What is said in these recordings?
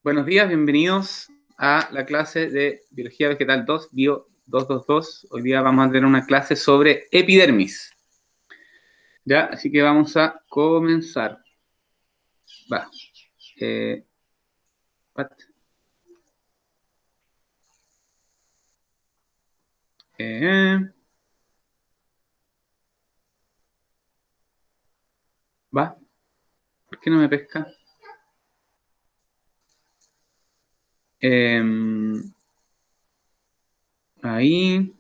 Buenos días, bienvenidos a la clase de Biología Vegetal 2, Bio 222. Hoy día vamos a tener una clase sobre epidermis. ¿Ya? Así que vamos a comenzar. Va. Eh, what? Eh, va. ¿Por qué no me pesca? Eh, ahí.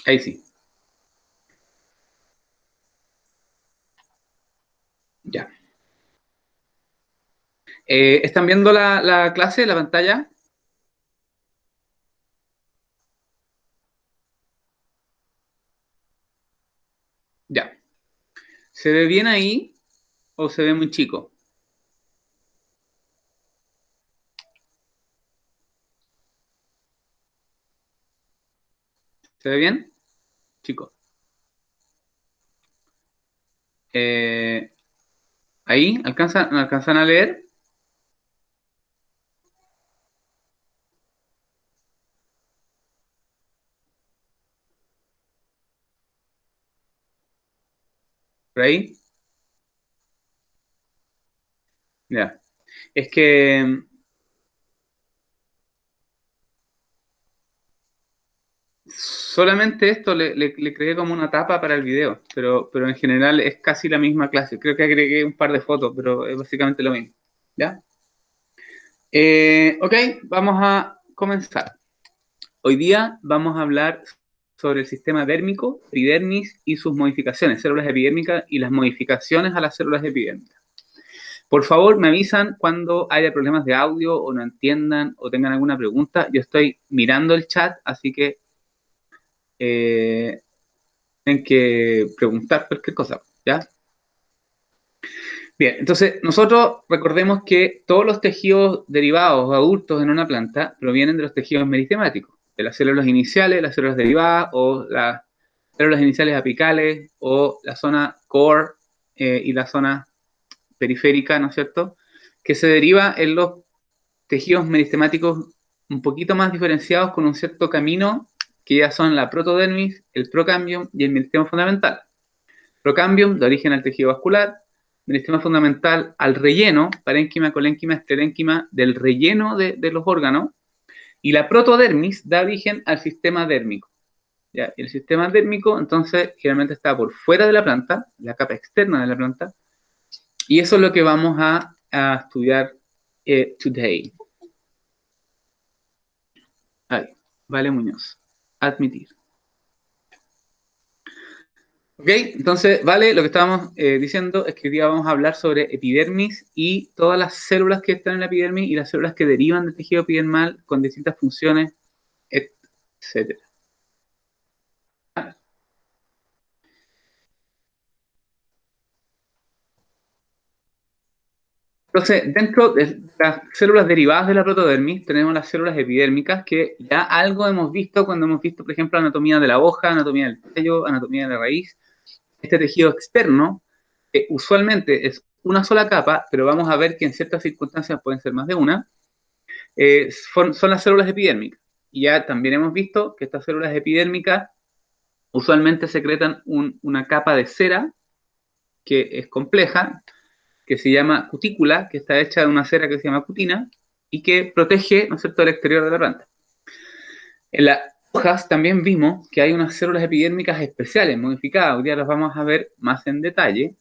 Ahí sí. Ya. ¿Están viendo la clase, la pantalla? Ya. ¿Se ve bien ahí o se ve muy chico? ¿Se ve bien? Chico. Eh, ahí, ¿alcanzan a leer? ¿Por ahí? Ya. Es que solamente esto le creé como una tapa para el video, pero en general es casi la misma clase. Creo que agregué un par de fotos, pero es básicamente lo mismo. ¿Ya? Ok, vamos a comenzar. Hoy día vamos a hablar sobre el sistema dérmico, epidermis y sus modificaciones, células epidérmicas y las modificaciones a las células epidérmicas. Por favor, me avisan cuando haya problemas de audio o no entiendan o tengan alguna pregunta. Yo estoy mirando el chat, así que eh, tienen que preguntar cualquier cosa, ¿ya? Bien, entonces nosotros recordemos que todos los tejidos derivados o adultos en una planta provienen de los tejidos meristemáticos, de las células iniciales, las células derivadas o las células iniciales apicales o la zona core y la zona periférica, ¿no es cierto? Que se deriva en los tejidos meristemáticos un poquito más diferenciados con un cierto camino que ya son la protodermis, el procambium y el meristema fundamental. Procambium de origen al tejido vascular, meristema fundamental al relleno, parénquima, colénquima, esterénquima del relleno de los órganos, y la protodermis da origen al sistema dérmico. ¿Ya? El sistema dérmico, entonces, generalmente está por fuera de la planta, la capa externa de la planta, y eso es lo que vamos a estudiar today. Ahí, vale Muñoz. Admitir. Ok, entonces, vale, lo que estábamos diciendo es que hoy día vamos a hablar sobre epidermis y todas las células que están en la epidermis y las células que derivan del tejido epidermal con distintas funciones, etcétera. Entonces, dentro de las células derivadas de la protodermis, tenemos las células epidérmicas que ya algo hemos visto cuando hemos visto, por ejemplo, anatomía de la hoja, anatomía del tallo, anatomía de la raíz. Este tejido externo, usualmente es una sola capa, pero vamos a ver que en ciertas circunstancias pueden ser más de una, son las células epidérmicas. Y ya también hemos visto que estas células epidérmicas usualmente secretan una capa de cera que es compleja, que se llama cutícula, que está hecha de una cera que se llama cutina y que protege, ¿no es cierto?, el exterior de la planta. En las hojas también vimos que hay unas células epidérmicas especiales, modificadas, hoy día las vamos a ver más en detalle,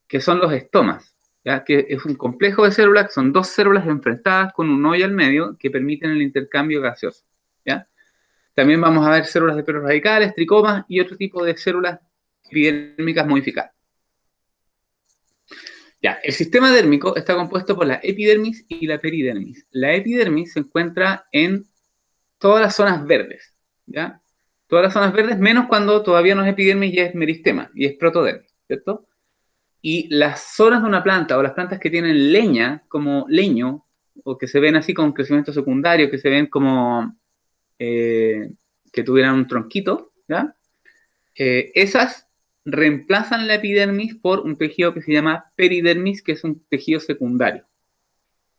que son los estomas, ¿ya? Que es un complejo de células, que son dos células enfrentadas con un hoyo al medio que permiten el intercambio gaseoso. ¿Ya? También vamos a ver células de pelos radicales, tricomas y otro tipo de células epidérmicas modificadas. Ya, el sistema dérmico está compuesto por la epidermis y la peridermis. La epidermis se encuentra en todas las zonas verdes, ¿ya? Todas las zonas verdes, menos cuando todavía no es epidermis y es meristema, y es protodermis, ¿cierto? Y las zonas de una planta o las plantas que tienen leña, como leño, o que se ven así con crecimiento secundario, que se ven como que tuvieran un tronquito, ¿ya? Esas reemplazan la epidermis por un tejido que se llama peridermis, que es un tejido secundario.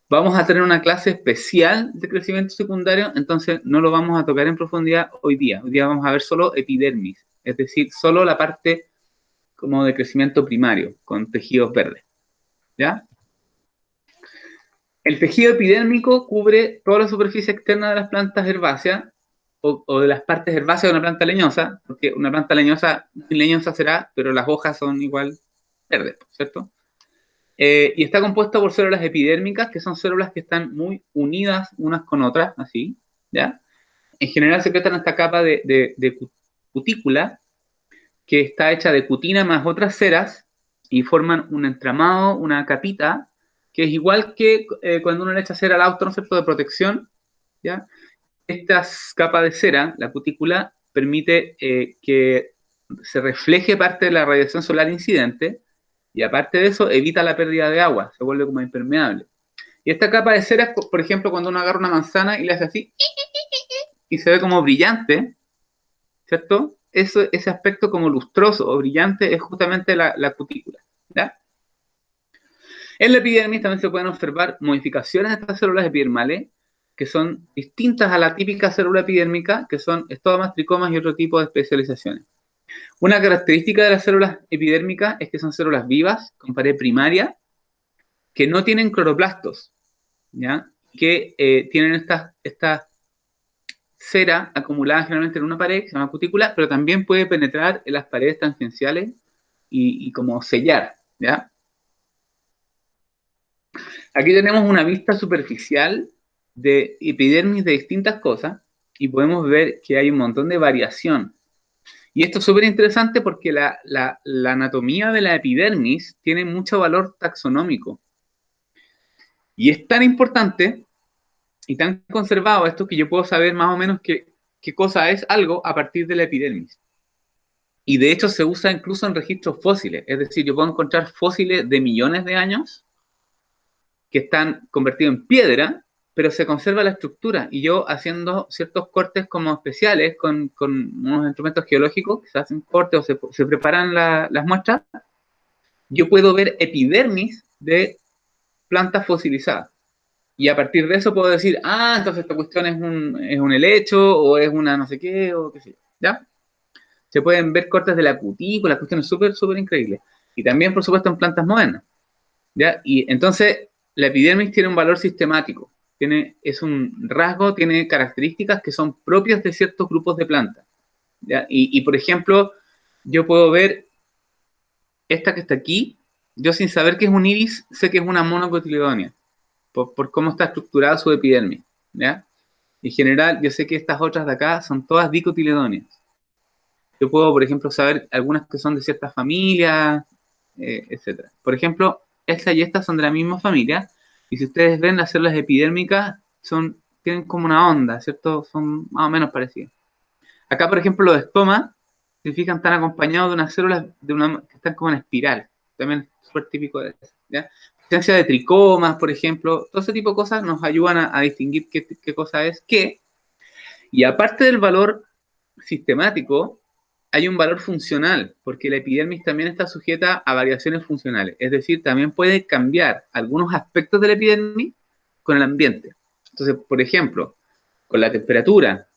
Vamos a tener una clase especial de crecimiento secundario, entonces no lo vamos a tocar en profundidad hoy día. Hoy día vamos a ver solo epidermis, es decir, solo la parte como de crecimiento primario, con tejidos verdes. ¿Ya? El tejido epidérmico cubre toda la superficie externa de las plantas herbáceas o de las partes herbáceas de una planta leñosa, porque una planta leñosa, muy leñosa será, pero las hojas son igual verdes, ¿cierto? Y está compuesto por células epidérmicas, que son células que están muy unidas unas con otras, así, ¿ya? En general secretan esta capa de cutícula, que está hecha de cutina más otras ceras, y forman un entramado, una capita, que es igual que cuando uno le echa cera al auto, ¿no es cierto?, de protección, ¿ya? Esta capa de cera, la cutícula, permite que se refleje parte de la radiación solar incidente, y aparte de eso, evita la pérdida de agua, se vuelve como impermeable. Y esta capa de cera, por ejemplo, cuando uno agarra una manzana y le hace así, y se ve como brillante, ¿cierto? Ese aspecto como lustroso o brillante es justamente la cutícula, ¿ya? En la epidermis también se pueden observar modificaciones de estas células epidermales que son distintas a la típica célula epidérmica, que son estomas, tricomas y otro tipo de especializaciones. Una característica de las células epidérmicas es que son células vivas con pared primaria que no tienen cloroplastos, ¿ya? Que tienen esta cera acumulada generalmente en una pared que se llama cutícula, pero también puede penetrar en las paredes tangenciales y como sellar, ¿ya? Aquí tenemos una vista superficial de epidermis de distintas cosas y podemos ver que hay un montón de variación. Y esto es súper interesante porque la anatomía de la epidermis tiene mucho valor taxonómico. Y es tan importante y tan conservado esto que yo puedo saber más o menos qué cosa es algo a partir de la epidermis. Y de hecho se usa incluso en registros fósiles. Es decir, yo puedo encontrar fósiles de millones de años que están convertidos en piedra, pero se conserva la estructura. Y yo haciendo ciertos cortes como especiales con unos instrumentos geológicos, que se hacen cortes o se preparan las muestras, yo puedo ver epidermis de plantas fosilizadas. Y a partir de eso puedo decir, ah, entonces esta cuestión es un helecho o es una no sé qué o qué sé yo. ¿Ya? Se pueden ver cortes de la cutícula, cuestiones súper, súper increíbles. Y también, por supuesto, en plantas modernas. ¿Ya? Y entonces, la epidermis tiene un valor sistemático. Es un rasgo, tiene características que son propias de ciertos grupos de plantas. ¿Ya? Por ejemplo, yo puedo ver esta que está aquí, yo sin saber que es un iris, sé que es una monocotiledonia, por cómo está estructurada su epidermis. ¿Ya? En general, yo sé que estas otras de acá son todas dicotiledonias. Yo puedo, por ejemplo, saber algunas que son de ciertas familias, etcétera. Por ejemplo, esta y esta son de la misma familia, y si ustedes ven las células epidérmicas, tienen como una onda, ¿cierto? Son más o menos parecidas. Acá, por ejemplo, los estomas, si se fijan, están acompañados de unas células que están como en espiral. También es súper típico de eso, ¿ya? Presencia de tricomas, por ejemplo, todo ese tipo de cosas nos ayudan a distinguir qué cosa es qué. Y aparte del valor sistemático, hay un valor funcional, porque la epidermis también está sujeta a variaciones funcionales. Es decir, también puede cambiar algunos aspectos de la epidermis con el ambiente. Entonces, por ejemplo, con la temperatura,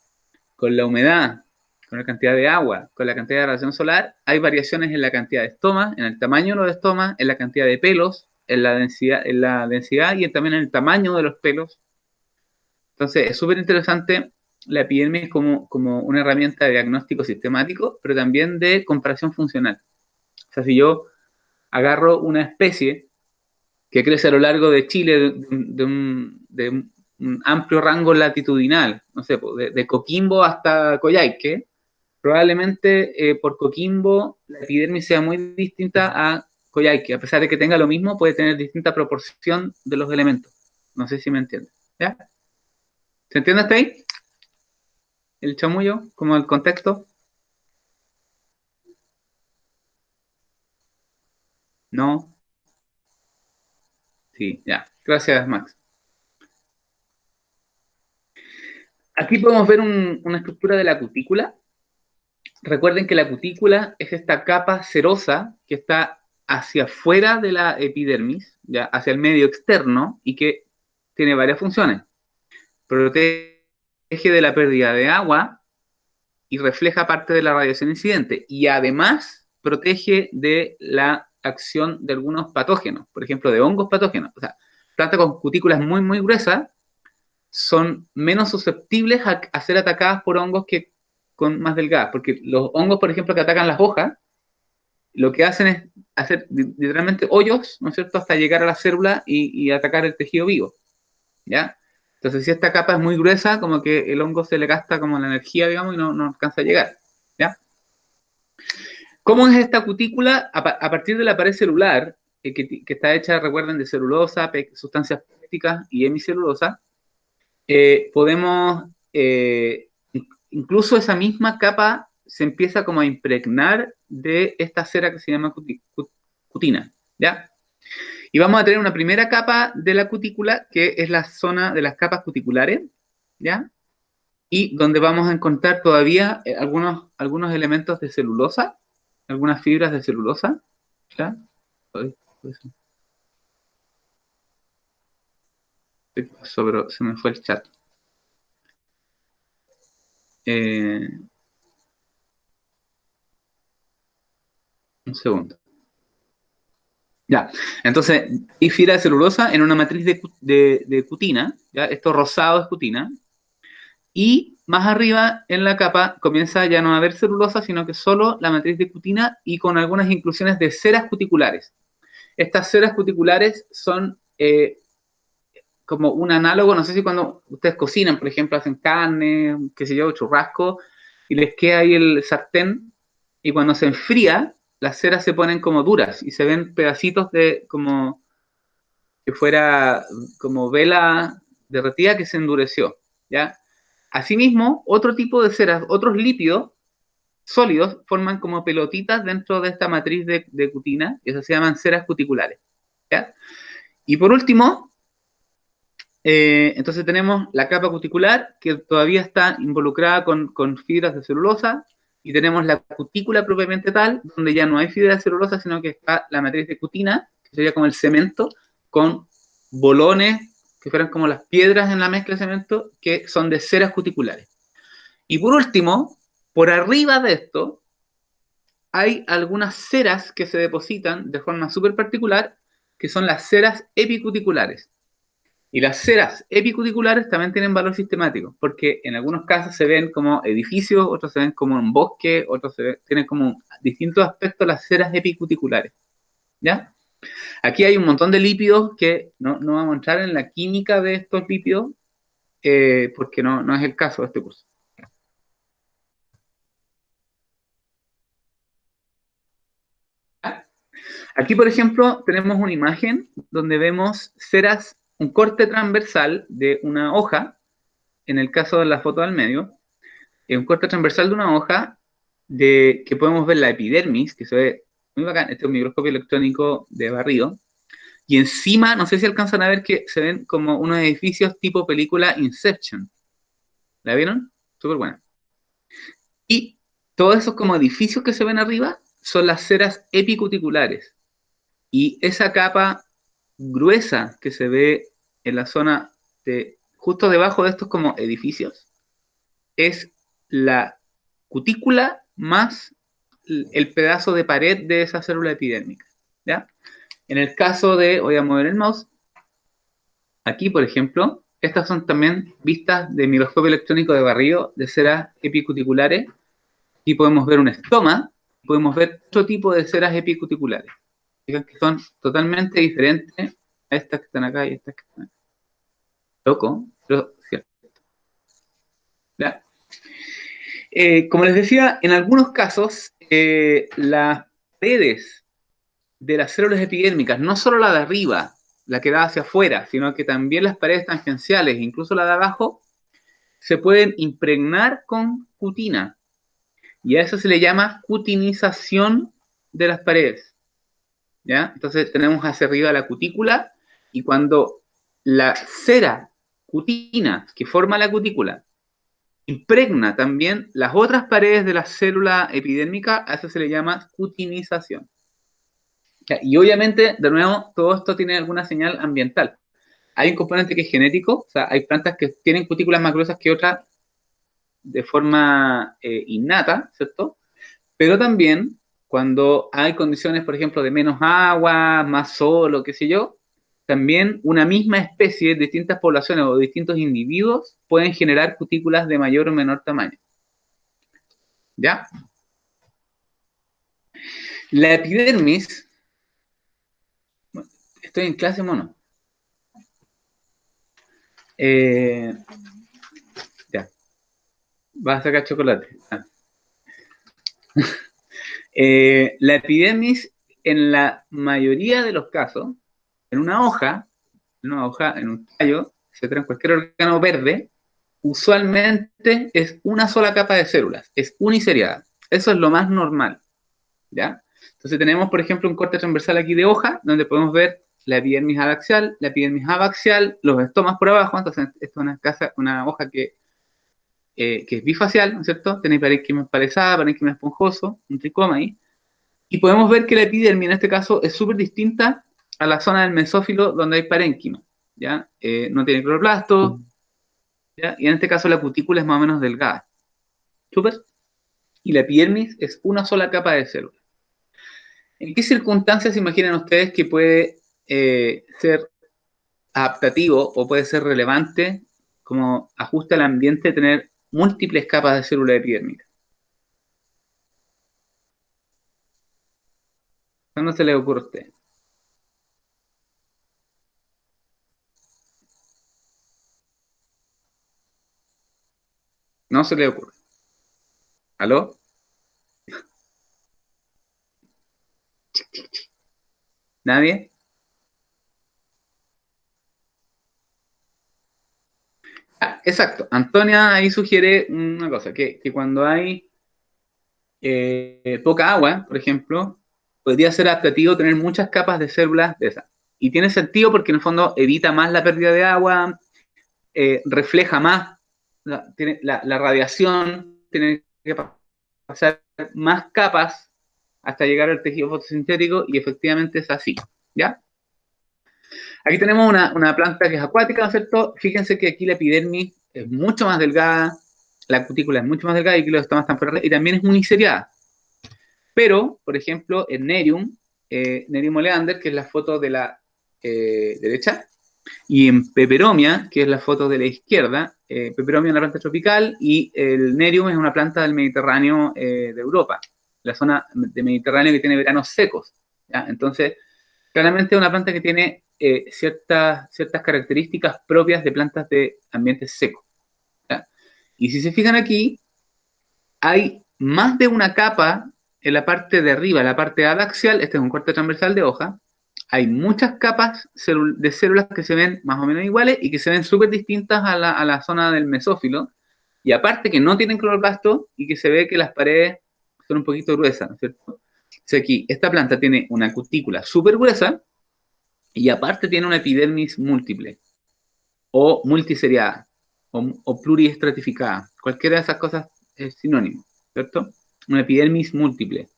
con la humedad, con la cantidad de agua, con la cantidad de radiación solar, hay variaciones en la cantidad de estomas, en el tamaño de los estomas, en la cantidad de pelos, en la densidad y también en el tamaño de los pelos. Entonces, es súper interesante la epidermis como una herramienta de diagnóstico sistemático, pero también de comparación funcional. O sea, si yo agarro una especie que crece a lo largo de Chile de un amplio rango latitudinal, no sé, de Coquimbo hasta Coyhaique, probablemente por Coquimbo la epidermis sea muy distinta a Coyhaique, a pesar de que tenga lo mismo, puede tener distinta proporción de los elementos. No sé si me entienden. ¿Ya? ¿Se entiende hasta ahí? El chamullo, como el contexto. No, sí, ya. Gracias, Max. Aquí podemos ver una estructura de la cutícula. recuerden que la cutícula es esta capa cerosa que está hacia afuera de la epidermis, ya hacia el medio externo, y que tiene varias funciones. Protege de la pérdida de agua y refleja parte de la radiación incidente. Y además protege de la acción de algunos patógenos, por ejemplo, de hongos patógenos. O sea, plantas con cutículas muy, muy gruesas son menos susceptibles a ser atacadas por hongos que con más delgadas, porque los hongos, por ejemplo, que atacan las hojas, lo que hacen es hacer literalmente hoyos, ¿no es cierto?, hasta llegar a la célula y atacar el tejido vivo, ¿ya? Entonces, si esta capa es muy gruesa, como que el hongo se le gasta como la energía, digamos, y no alcanza a llegar, ¿ya? ¿Cómo es esta cutícula? A partir de la pared celular, que está hecha, recuerden, de celulosa, sustancias pépticas y hemicelulosa, podemos, incluso esa misma capa se empieza como a impregnar de esta cera que se llama cutina, ¿ya? Y vamos a tener una primera capa de la cutícula, que es la zona de las capas cuticulares, ¿ya? Y donde vamos a encontrar todavía algunos elementos de celulosa, algunas fibras de celulosa, ¿ya? Ay, pues, ¿qué pasó? Pero se me fue el chat. Eh, un segundo. Ya, entonces, hay fibra de celulosa en una matriz de cutina, ¿ya? Esto rosado es cutina, y más arriba en la capa comienza ya no a haber celulosa, sino que solo la matriz de cutina y con algunas inclusiones de ceras cuticulares. Estas ceras cuticulares son como un análogo, no sé si cuando ustedes cocinan, por ejemplo, hacen carne, qué sé yo, churrasco, y les queda ahí el sartén, y cuando se enfría, las ceras se ponen como duras y se ven pedacitos de como que fuera como vela derretida que se endureció, ¿ya? Asimismo, otro tipo de ceras, otros lípidos sólidos forman como pelotitas dentro de esta matriz de cutina, y eso se llaman ceras cuticulares, ¿ya? Y por último, entonces tenemos la capa cuticular que todavía está involucrada con fibras de celulosa, y tenemos la cutícula propiamente tal, donde ya no hay fibra de celulosa, sino que está la matriz de cutina, que sería como el cemento, con bolones, que fueran como las piedras en la mezcla de cemento, que son de ceras cuticulares. Y por último, por arriba de esto, hay algunas ceras que se depositan de forma súper particular, que son las ceras epicuticulares. Y las ceras epicuticulares también tienen valor sistemático, porque en algunos casos se ven como edificios, otros se ven como un bosque, otros tienen como distintos aspectos las ceras epicuticulares, ¿ya? Aquí hay un montón de lípidos que no vamos a entrar en la química de estos lípidos, porque no es el caso de este curso. ¿Ya? Aquí, por ejemplo, tenemos una imagen donde vemos ceras, un corte transversal de una hoja, en el caso de la foto del medio, un corte transversal de una hoja que podemos ver la epidermis, que se ve muy bacán. Este es un microscopio electrónico de barrido. Y encima, no sé si alcanzan a ver que se ven como unos edificios tipo película Inception. ¿La vieron? Súper buena. Y todos esos como edificios que se ven arriba son las ceras epicuticulares. Y esa capa gruesa que se ve en la zona justo debajo de estos como edificios es la cutícula más el pedazo de pared de esa célula epidérmica, ¿ya? En el caso de, voy a mover el mouse, aquí por ejemplo, estas son también vistas de microscopio electrónico de barrido de ceras epicuticulares, y podemos ver un estoma, podemos ver otro tipo de ceras epicuticulares, que son totalmente diferentes a estas que están acá y estas que están acá. Loco, pero cierto, ¿ya? Como les decía, en algunos casos, las paredes de las células epidérmicas, no solo la de arriba, la que da hacia afuera, sino que también las paredes tangenciales, incluso la de abajo, se pueden impregnar con cutina. Y a eso se le llama cutinización de las paredes, ¿ya? Entonces tenemos hacia arriba la cutícula, y cuando la cera cutina que forma la cutícula impregna también las otras paredes de la célula epidérmica, a eso se le llama cutinización. Ya, y obviamente, de nuevo, todo esto tiene alguna señal ambiental. Hay un componente que es genético, o sea, hay plantas que tienen cutículas más gruesas que otras de forma innata, ¿cierto? Pero también cuando hay condiciones, por ejemplo, de menos agua, más sol o qué sé yo, también una misma especie, distintas poblaciones o distintos individuos pueden generar cutículas de mayor o menor tamaño. ¿Ya? La epidermis, estoy en clase mono. Eh, ya, vas a sacar chocolate. Ah. La epidermis, en la mayoría de los casos, en un tallo, etcétera, en cualquier órgano verde, usualmente es una sola capa de células, es uniseriada. Eso es lo más normal, ¿ya? Entonces tenemos, por ejemplo, un corte transversal aquí de hoja, donde podemos ver la epidermis adaxial, la epidermis abaxial, los estomas por abajo. Entonces esto es una hoja que es bifacial, ¿no es cierto? Tenéis parénquima empalezada, parénquima esponjoso, un tricoma ahí. Y podemos ver que la epidermis en este caso es súper distinta a la zona del mesófilo donde hay parénquima, ¿ya? No tiene cloroplasto, ¿ya? Y en este caso la cutícula es más o menos delgada. ¿Súper? Y la epidermis es una sola capa de células. ¿En qué circunstancias se imaginan ustedes que puede ser adaptativo o puede ser relevante como ajuste al ambiente tener múltiples capas de célula epidérmica? ¿Cuándo se le ocurre a usted? No se le ocurre. ¿Aló? ¿Nadie? Ah, exacto. Antonia ahí sugiere una cosa, que cuando hay poca agua, por ejemplo, podría ser adaptativo tener muchas capas de células de esas. Y tiene sentido porque en el fondo evita más la pérdida de agua, refleja más la radiación, tiene que pasar más capas hasta llegar al tejido fotosintético y efectivamente es así, ¿ya? Aquí tenemos una planta que es acuática, ¿no es cierto? Fíjense que aquí la epidermis es mucho más delgada, la cutícula es mucho más delgada y aquí los estomas están ferrales y también es uniseriada. Pero, por ejemplo, en Nerium, Nerium oleander, que es la foto de la derecha, y en Peperomia, que es la foto de la izquierda, Peperomia es una planta tropical y el Nerium es una planta del Mediterráneo de Europa, la zona de Mediterráneo que tiene veranos secos, ¿ya? Entonces, claramente es una planta que tiene ciertas características propias de plantas de ambientes secos, ¿ya? Y si se fijan aquí, hay más de una capa en la parte de arriba, la parte adaxial, este es un corte transversal de hoja, hay muchas capas de células que se ven más o menos iguales y que se ven súper distintas a la zona del mesófilo, y aparte que no tienen cloroplasto y que se ve que las paredes son un poquito gruesas, ¿no es cierto? O sea, aquí, esta planta tiene una cutícula súper gruesa y aparte tiene una epidermis múltiple o multiseriada o pluriestratificada. Cualquiera de esas cosas es sinónimo, ¿cierto? Una epidermis múltiple.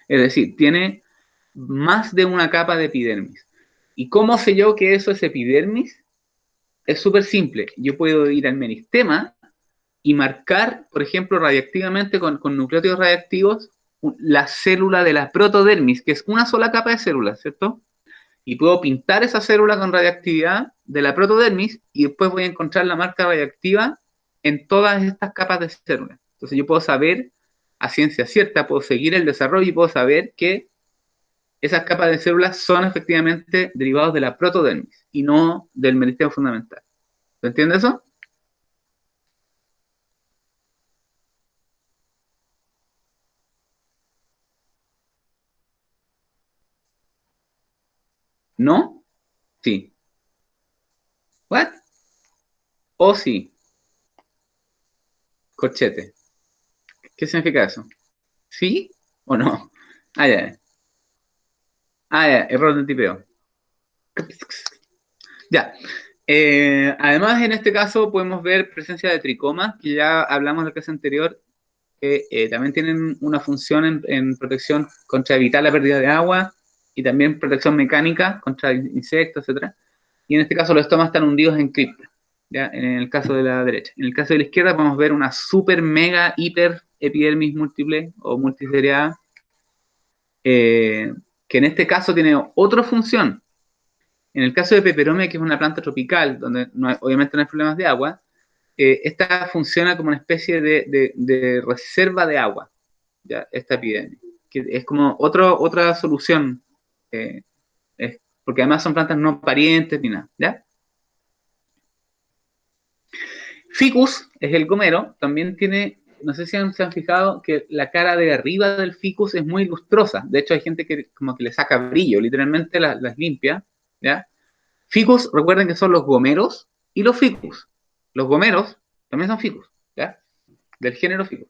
Es decir, tiene más de una capa de epidermis. ¿Y cómo sé yo que eso es epidermis? Es súper simple. Yo puedo ir al meristema y marcar, por ejemplo, radiactivamente con nucleótidos radiactivos la célula de la protodermis, que es una sola capa de células, ¿cierto? Y puedo pintar esa célula con radiactividad de la protodermis y después voy a encontrar la marca radiactiva en todas estas capas de células. Entonces yo puedo saber a ciencia cierta, puedo seguir el desarrollo y puedo saber que esas capas de células son efectivamente derivados de la protodermis y no del meristemo fundamental. ¿Se entiende eso? ¿No? Sí. ¿What? O sí. Corchete. ¿Qué significa eso? ¿Sí o no? Ah, ya. Ah, ya. Error de tipeo. Ya. Además, en este caso podemos ver presencia de tricomas, que ya hablamos en la clase anterior, que también tienen una función en protección contra evitar la pérdida de agua y también protección mecánica contra insectos, etcétera. Y en este caso los estomas están hundidos en cripta, ¿ya? En el caso de la derecha. En el caso de la izquierda podemos ver una super mega hiper epidermis múltiple o multiseriada, que en este caso tiene otra función. En el caso de peperomia, que es una planta tropical, donde obviamente no hay problemas de agua, esta funciona como una especie de reserva de agua, ¿ya? Esta epidemia, que es como otra solución, eh, porque además son plantas no parientes ni nada, ¿ya? Ficus es el gomero, también tiene, no sé si se han fijado que la cara de arriba del ficus es muy lustrosa, de hecho hay gente que como que le saca brillo, literalmente las limpia, ¿ya? Ficus, recuerden que son los gomeros y los ficus. Los gomeros también son ficus, ¿ya? Del género ficus.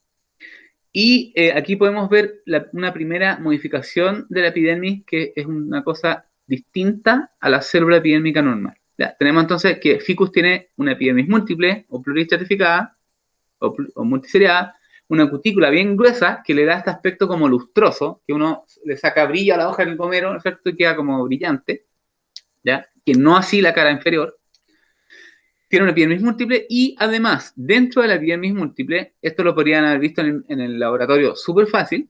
Y aquí podemos ver una primera modificación de la epidermis, que es una cosa distinta a la célula epidérmica normal. Ya, tenemos entonces que ficus tiene una epidermis múltiple o pluristratificada o multiseriada, una cutícula bien gruesa que le da este aspecto como lustroso, que uno le saca brillo a la hoja del gomero, ¿no es cierto? Y queda como brillante, ¿ya? Que no así la cara inferior. Tiene una epidermis múltiple y además, dentro de la epidermis múltiple, esto lo podrían haber visto en el laboratorio súper fácil,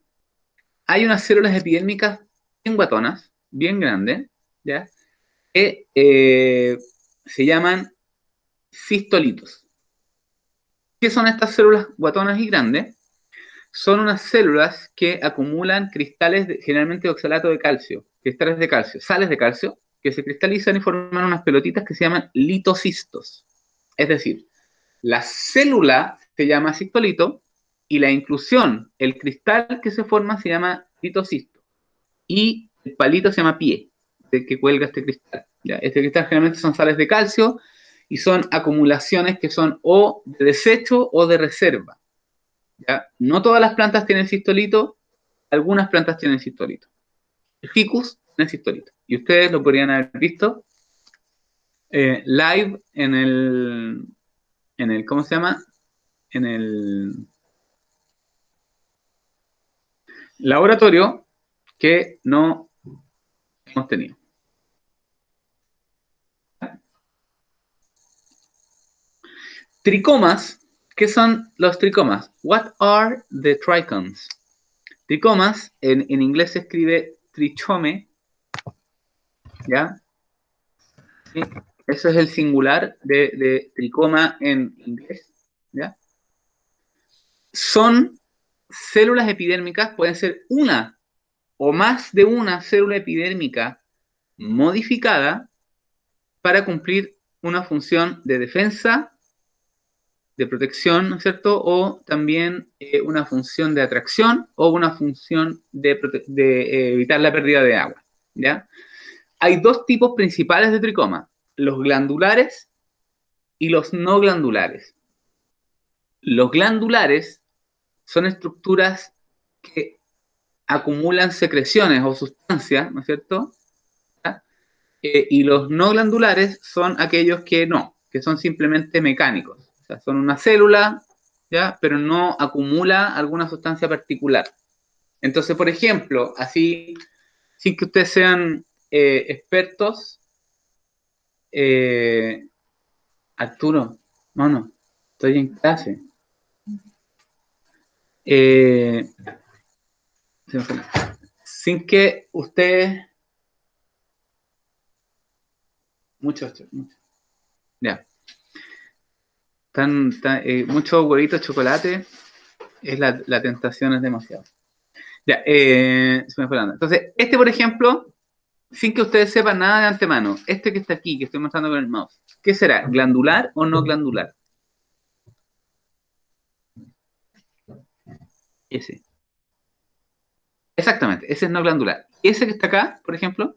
hay unas células epidérmicas bien guatonas, bien grandes, ¿ya? Que se llaman cistolitos. ¿Qué son estas células guatonas y grandes? Son unas células que acumulan cristales, generalmente de oxalato de calcio, cristales de calcio, sales de calcio, que se cristalizan y forman unas pelotitas que se llaman litocistos. Es decir, la célula se llama cistolito y la inclusión, el cristal que se forma se llama litocisto. Y el palito se llama pie, de que cuelga este cristal. ¿Ya? Este cristal generalmente son sales de calcio y son acumulaciones que son o de desecho o de reserva. ¿Ya? No todas las plantas tienen cistolito, algunas plantas tienen cistolito. El ficus tiene cistolito. Y ustedes lo podrían haber visto live en el, ¿cómo se llama? En el laboratorio que no hemos tenido. Tricomas, ¿qué son los tricomas? What are the trichomes? Tricomas, en inglés se escribe trichome, ¿ya? ¿Sí? Eso es el singular de tricoma en inglés, ¿ya? Son células epidérmicas, pueden ser una o más de una célula epidérmica modificada para cumplir una función de defensa, de protección, ¿no es cierto? O también una función de atracción o una función de evitar la pérdida de agua, ¿ya? Hay dos tipos principales de tricoma, los glandulares y los no glandulares. Los glandulares son estructuras que acumulan secreciones o sustancias, ¿no es cierto? Y los no glandulares son aquellos que no, que son simplemente mecánicos. O sea, son una célula, ¿ya? Pero no acumula alguna sustancia particular. Entonces, por ejemplo, así, sin que ustedes sean expertos, eh, Arturo, no, estoy en clase. Eh, sin que ustedes, muchos, ya, muchos huevitos de chocolate, la tentación es demasiado. Ya, se me fue la onda. Entonces, este, por ejemplo, sin que ustedes sepan nada de antemano, este que está aquí, que estoy mostrando con el mouse, ¿qué será? ¿Glandular o no glandular? Ese. Exactamente, ese es no glandular. Ese que está acá, por ejemplo,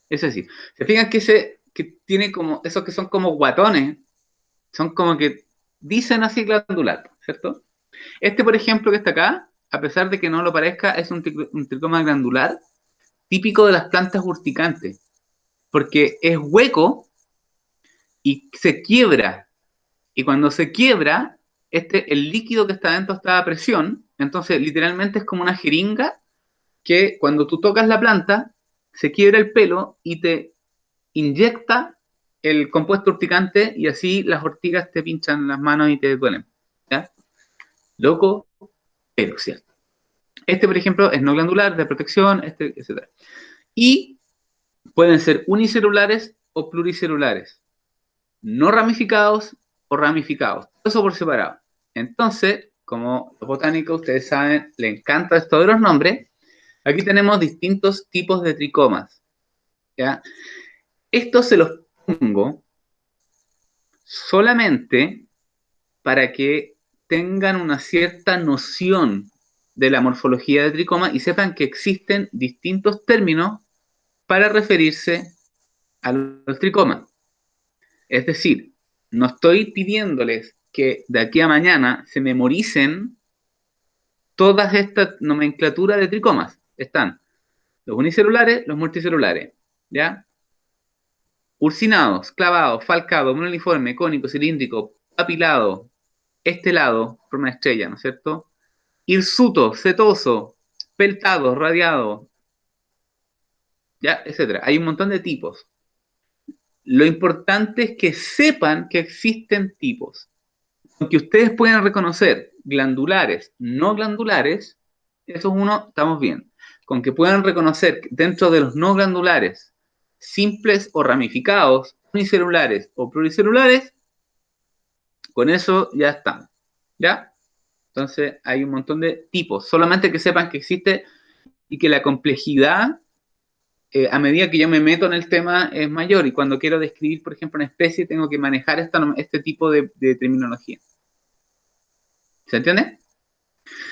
ese sí. Se fijan que ese que tiene como, esos que son como guatones, son como que dicen así glandular, ¿cierto? Este, por ejemplo, que está acá, a pesar de que no lo parezca, es un tricoma glandular típico de las plantas urticantes. porque es hueco y se quiebra. Y cuando se quiebra, el líquido que está dentro está a presión, entonces literalmente es como una jeringa que cuando tú tocas la planta, se quiebra el pelo y te inyecta el compuesto urticante y así las ortigas te pinchan las manos y te duelen. ¿Ya? Loco, pero cierto. Por ejemplo, es no glandular, de protección, etc. Y pueden ser unicelulares o pluricelulares, no ramificados o ramificados, todo eso por separado. Entonces, como los botánicos, ustedes saben, le encanta esto de los nombres, aquí tenemos distintos tipos de tricomas. ¿Ya? Estos se los pongo solamente para que tengan una cierta noción de la morfología de tricoma y sepan que existen distintos términos para referirse al tricoma. Es decir, no estoy pidiéndoles que de aquí a mañana se memoricen todas estas nomenclaturas de tricomas. Están los unicelulares, los multicelulares, ¿ya? Urcinados, clavados, falcados, monoliforme, cónico, cilíndrico, papilado, estelado, forma de estrella, ¿no es cierto? Hirsuto, setoso, peltado, radiado, ¿ya? Etcétera. Hay un montón de tipos. Lo importante es que sepan que existen tipos. Aunque ustedes puedan reconocer glandulares, no glandulares, eso es uno, estamos bien. Con que puedan reconocer dentro de los no glandulares, simples o ramificados, unicelulares o pluricelulares, con eso ya estamos. ¿Ya? Entonces hay un montón de tipos. Solamente que sepan que existe y que la complejidad, a medida que yo me meto en el tema, es mayor. Y cuando quiero describir, por ejemplo, una especie, tengo que manejar este tipo de terminología. ¿Se entiende?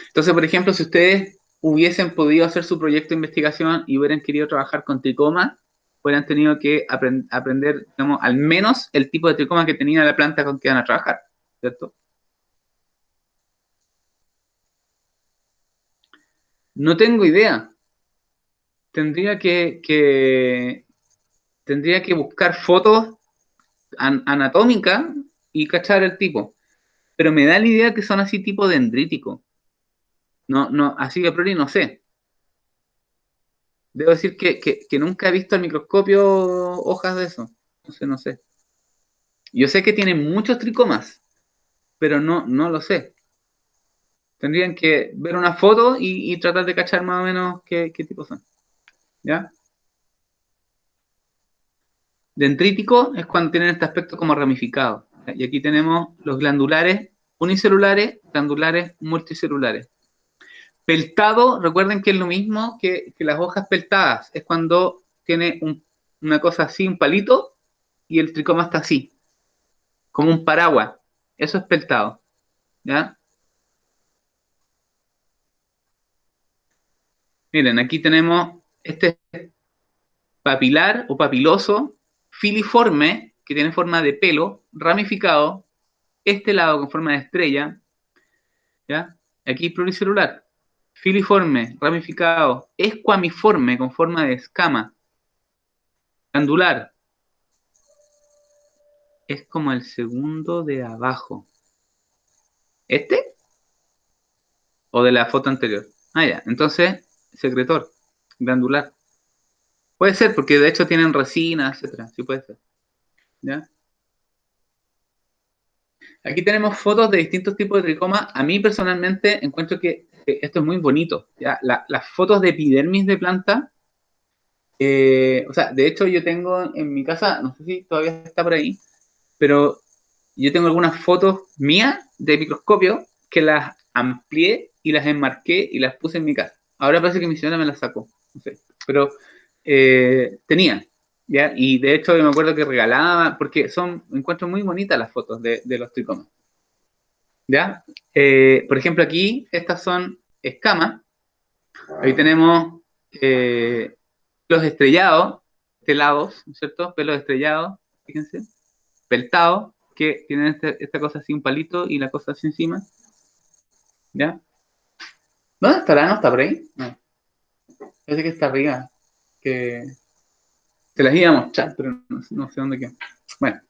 Entonces, por ejemplo, si ustedes hubiesen podido hacer su proyecto de investigación y hubieran querido trabajar con tricoma, hubieran tenido que aprender, digamos, al menos el tipo de tricoma que tenía la planta con que van a trabajar, ¿cierto? No tengo idea. Tendría tendría que buscar fotos anatómicas y cachar el tipo. Pero me da la idea que son así tipo dendrítico. No, no, así que a priori no sé. Debo decir que nunca he visto al microscopio hojas de eso. No sé, no sé. Yo sé que tiene muchos tricomas, pero no lo sé. Tendrían que ver una foto y tratar de cachar más o menos qué tipos son. ¿Ya? Dendrítico es cuando tienen este aspecto como ramificado. ¿Ya? Y aquí tenemos los glandulares unicelulares, glandulares multicelulares. Peltado, recuerden que es lo mismo que las hojas peltadas. Es cuando tiene una cosa así, un palito, y el tricoma está así, como un paraguas. Eso es peltado. ¿Ya? Miren, aquí tenemos este papilar o papiloso, filiforme, que tiene forma de pelo, ramificado, este lado con forma de estrella, ¿ya? Aquí pluricelular, filiforme, ramificado, escuamiforme con forma de escama, glandular, es como el segundo de abajo. ¿Este? ¿O de la foto anterior? Ah, ya, entonces, secretor, glandular. Puede ser, porque de hecho tienen resina, etcétera, sí puede ser, ¿ya? Aquí tenemos fotos de distintos tipos de tricoma. A mí personalmente encuentro que esto es muy bonito. ¿Ya? Las fotos de epidermis de planta, o sea, de hecho yo tengo en mi casa, no sé si todavía está por ahí, pero yo tengo algunas fotos mías de microscopio que las amplié y las enmarqué y las puse en mi casa. Ahora parece que mi señora me las sacó, no sé, pero tenía. ¿Ya? Y de hecho yo me acuerdo que regalaba, porque encuentro muy bonitas las fotos de los tricomas. ¿Ya? Por ejemplo, aquí estas son escamas. Ahí tenemos pelos estrellados, telados, ¿no es cierto? Pelos estrellados, fíjense, peltados, que tienen esta cosa así, un palito y la cosa así encima. ¿Ya? ¿Dónde estará? ¿No está por ahí? No, parece que está arriba. Que... Se las iba a mostrar, pero no sé dónde quedó. Bueno,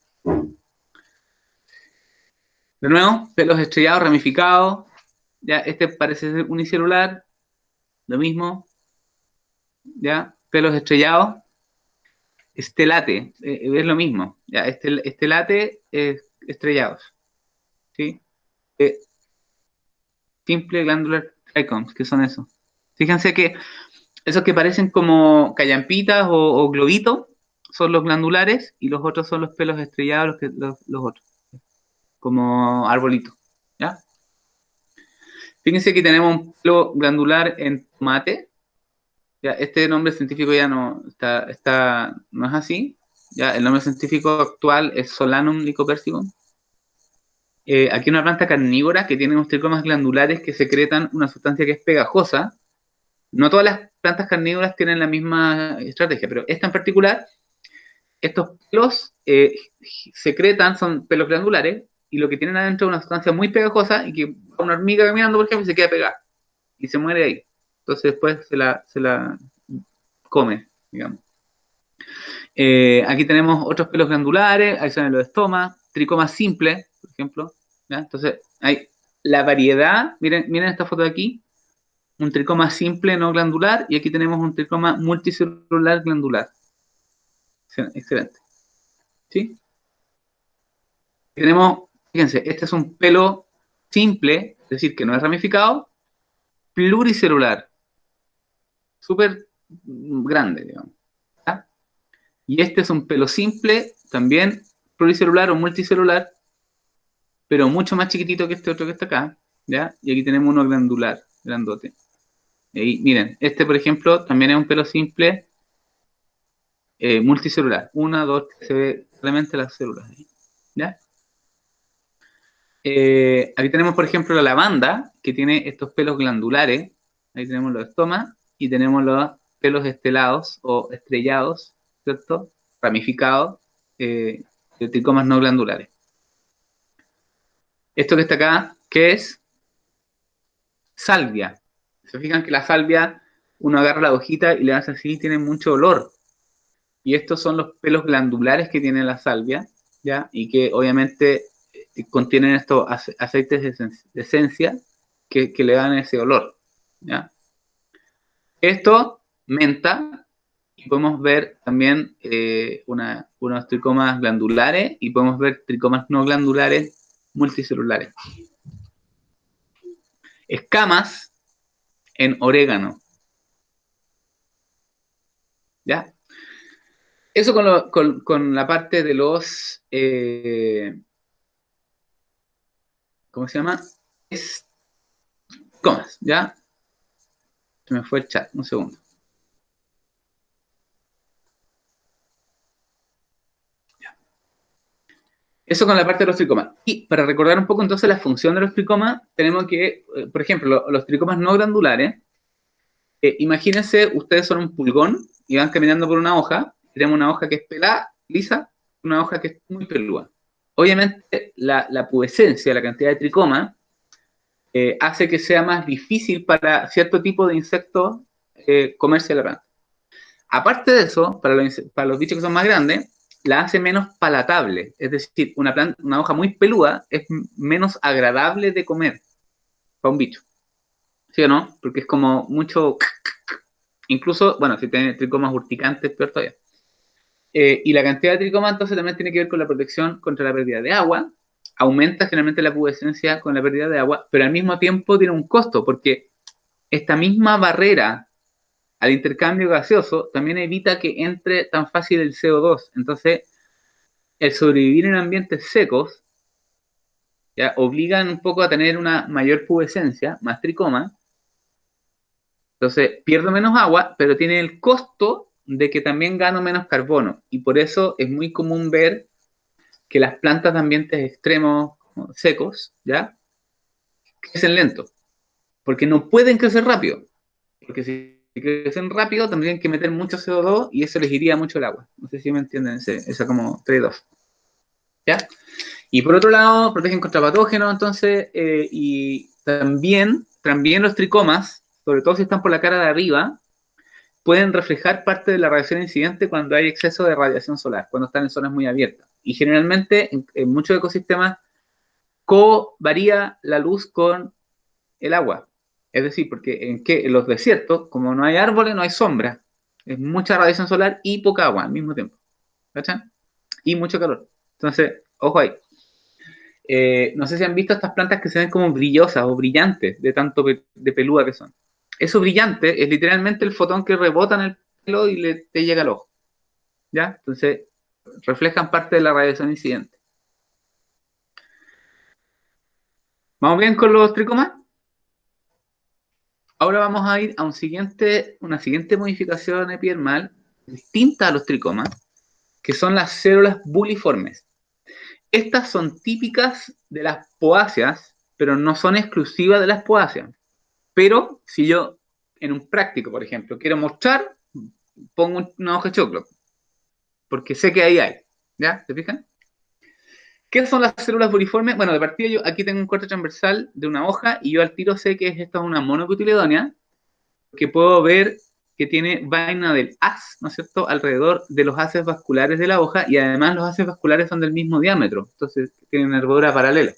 de nuevo, pelos estrellados, ramificados. Ya, este parece ser unicelular, lo mismo. Ya, pelos estrellados. Estelate, es lo mismo. Ya, estelate, estrellados. ¿Sí? Eh, simple glandular trichomes, ¿qué son esos? Fíjense que esos que parecen como callampitas o globitos son los glandulares y los otros son los pelos estrellados, los otros, como arbolitos. ¿Ya? Fíjense que tenemos un pelo glandular en tomate. Ya, este nombre científico ya no no es así. Ya, el nombre científico actual es Solanum lycopersicum. Aquí hay una planta carnívora que tiene unos tricomas glandulares que secretan una sustancia que es pegajosa. No todas las plantas carnívoras tienen la misma estrategia, pero esta en particular, estos pelos secretan, son pelos glandulares, y lo que tienen adentro es una sustancia muy pegajosa y que una hormiga caminando, por ejemplo, se queda pegada y se muere ahí. Entonces después se la come, digamos. Aquí tenemos otros pelos glandulares, ahí son los estomas, tricomas simples, por ejemplo. ¿Ya? Entonces, hay la variedad, miren esta foto de aquí, un tricoma simple no glandular, y aquí tenemos un tricoma multicelular glandular. Excelente. ¿Sí? Tenemos, fíjense, este es un pelo simple, es decir, que no es ramificado, pluricelular, súper grande, digamos. ¿Ya? Y este es un pelo simple, también pluricelular o multicelular, pero mucho más chiquitito que este otro que está acá, ¿ya? Y aquí tenemos uno glandular, grandote. Y miren, este por ejemplo también es un pelo simple, multicelular. Una, dos, se ve claramente las células ahí, ¿ya? Aquí tenemos por ejemplo la lavanda, que tiene estos pelos glandulares. Ahí tenemos los estomas y tenemos los pelos estelados o estrellados, ¿cierto? Ramificados, de tricomas no glandulares. Esto que está acá, ¿qué es? Salvia. Se fijan que la salvia, uno agarra la hojita y le hace así, tiene mucho olor. Y estos son los pelos glandulares que tiene la salvia, ¿ya? Y que obviamente contienen estos aceites de esencia que le dan ese olor, ¿ya? Esto, menta, y podemos ver también unos tricomas glandulares y podemos ver tricomas no glandulares multicelulares. Escamas en orégano, ¿ya? Eso con la parte de los, ¿cómo se llama? Escomas, ¿ya? Se me fue el chat, un segundo. Ya. Eso con la parte de los tricomas. Y para recordar un poco entonces la función de los tricomas, tenemos que, por ejemplo, los tricomas no glandulares, imagínense, ustedes son un pulgón y van caminando por una hoja, tenemos una hoja que es pelada, lisa, una hoja que es muy peluda. Obviamente, la pubescencia, la cantidad de tricoma, hace que sea más difícil para cierto tipo de insectos comerse la planta. Aparte de eso, para los bichos que son más grandes, la hace menos palatable. Es decir, una hoja muy peluda es menos agradable de comer para un bicho. ¿Sí o no? Porque es como mucho... Incluso, bueno, si tiene tricomas urticantes, peor todavía. Y la cantidad de tricomas entonces también tiene que ver con la protección contra la pérdida de agua. Aumenta generalmente la pubescencia con la pérdida de agua, pero al mismo tiempo tiene un costo, porque esta misma barrera al intercambio gaseoso también evita que entre tan fácil el CO2. Entonces, el sobrevivir en ambientes secos ya obligan un poco a tener una mayor pubescencia, más tricoma. Entonces, pierdo menos agua, pero tiene el costo de que también gano menos carbono. Y por eso es muy común ver que las plantas de ambientes extremos secos, ¿ya? Crecen lento, porque no pueden crecer rápido. Porque si crecen rápido tendrían que meter mucho CO2 y eso les iría mucho el agua. No sé si me entienden esa como trade-off. ¿Ya? Y por otro lado, protegen contra patógenos, entonces, y también los tricomas, sobre todo si están por la cara de arriba, pueden reflejar parte de la radiación incidente cuando hay exceso de radiación solar, cuando están en zonas muy abiertas. Y generalmente en muchos ecosistemas varía la luz con el agua. Es decir, porque en los desiertos, como no hay árboles, no hay sombra. Es mucha radiación solar y poca agua al mismo tiempo. ¿Cachan? Y mucho calor. Entonces, ojo ahí. No sé si han visto estas plantas que se ven como brillosas o brillantes de tanto de peluda que son. Eso brillante es literalmente el fotón que rebota en el pelo y te llega al ojo. ¿Ya? Entonces, reflejan parte de la radiación incidente. ¿Vamos bien con los tricomas? Ahora vamos a ir a una siguiente modificación epidermal distinta a los tricomas, que son las células buliformes. Estas son típicas de las poáceas, pero no son exclusivas de las poáceas. Pero si yo, en un práctico, por ejemplo, quiero mostrar, pongo una hoja de choclo, porque sé que ahí hay. ¿Ya? ¿Se fijan? ¿Qué son las células buliformes? Bueno, de partida yo aquí tengo un corte transversal de una hoja y yo al tiro sé que esta es una monocotiledónea, que puedo ver que tiene vaina del haz, ¿no es cierto?, alrededor de los haces vasculares de la hoja, y además los haces vasculares son del mismo diámetro, entonces tienen nervadura paralela.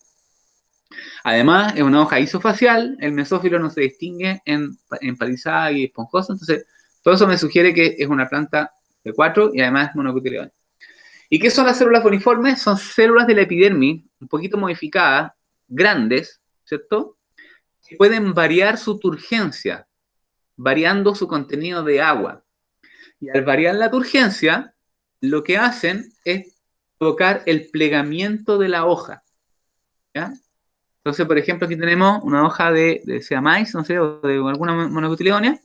Además, es una hoja isofacial, el mesófilo no se distingue en palizada y esponjoso, entonces todo eso me sugiere que es una planta de 4 y además es monocotiledónea. ¿Y qué son las células foliformes? Son células de la epidermis, un poquito modificadas, grandes, ¿cierto?, que pueden variar su turgencia, variando su contenido de agua. Y al variar la turgencia, lo que hacen es provocar el plegamiento de la hoja. ¿Ya? Entonces, por ejemplo, aquí tenemos una hoja de sea maíz, no sé, o de alguna monocotiledónea.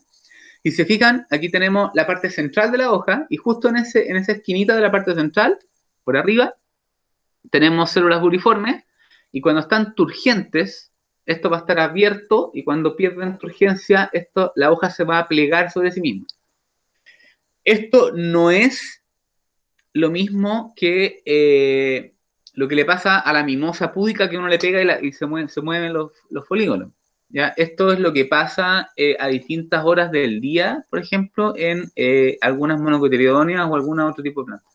Y se fijan, aquí tenemos la parte central de la hoja, y justo en esa esquinita de la parte central, por arriba, tenemos células buliformes, y cuando están turgentes, esto va a estar abierto, y cuando pierden turgencia, la hoja se va a plegar sobre sí misma. Esto no es lo mismo que lo que le pasa a la mimosa púdica, que uno le pega y se mueven los polígonos. ¿Ya? Esto es lo que pasa a distintas horas del día, por ejemplo, en algunas monocotiledóneas o algún otro tipo de plantas.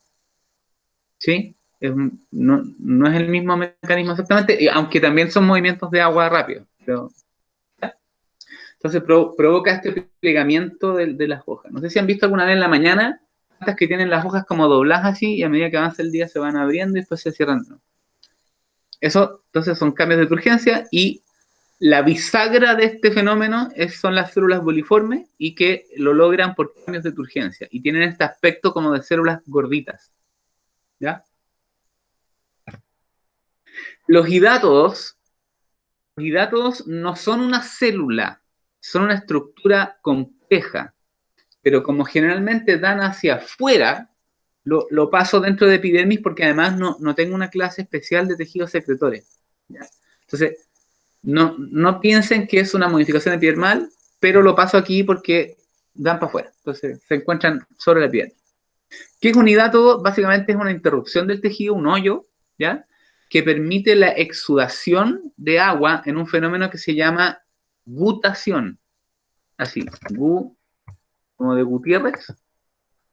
¿Sí? No es el mismo mecanismo exactamente, aunque también son movimientos de agua rápidos. Entonces provoca este plegamiento de las hojas. No sé si han visto alguna vez en la mañana plantas que tienen las hojas como dobladas así, y a medida que avanza el día se van abriendo y después se cierran. Eso, entonces, son cambios de turgencia, y la bisagra de este fenómeno son las células buliformes, y que lo logran por cambios de turgencia y tienen este aspecto como de células gorditas. ¿Ya? Los hidátodos no son una célula, son una estructura compleja, pero como generalmente dan hacia afuera, lo paso dentro de epidermis, porque además no tengo una clase especial de tejidos secretores. ¿Ya? Entonces, no piensen que es una modificación epidermal, pero lo paso aquí porque dan para afuera. Entonces, se encuentran sobre la epidermis. ¿Qué es un hidátodo? Básicamente es una interrupción del tejido, un hoyo, ¿ya?, que permite la exudación de agua en un fenómeno que se llama gutación. Así, como de Gutiérrez,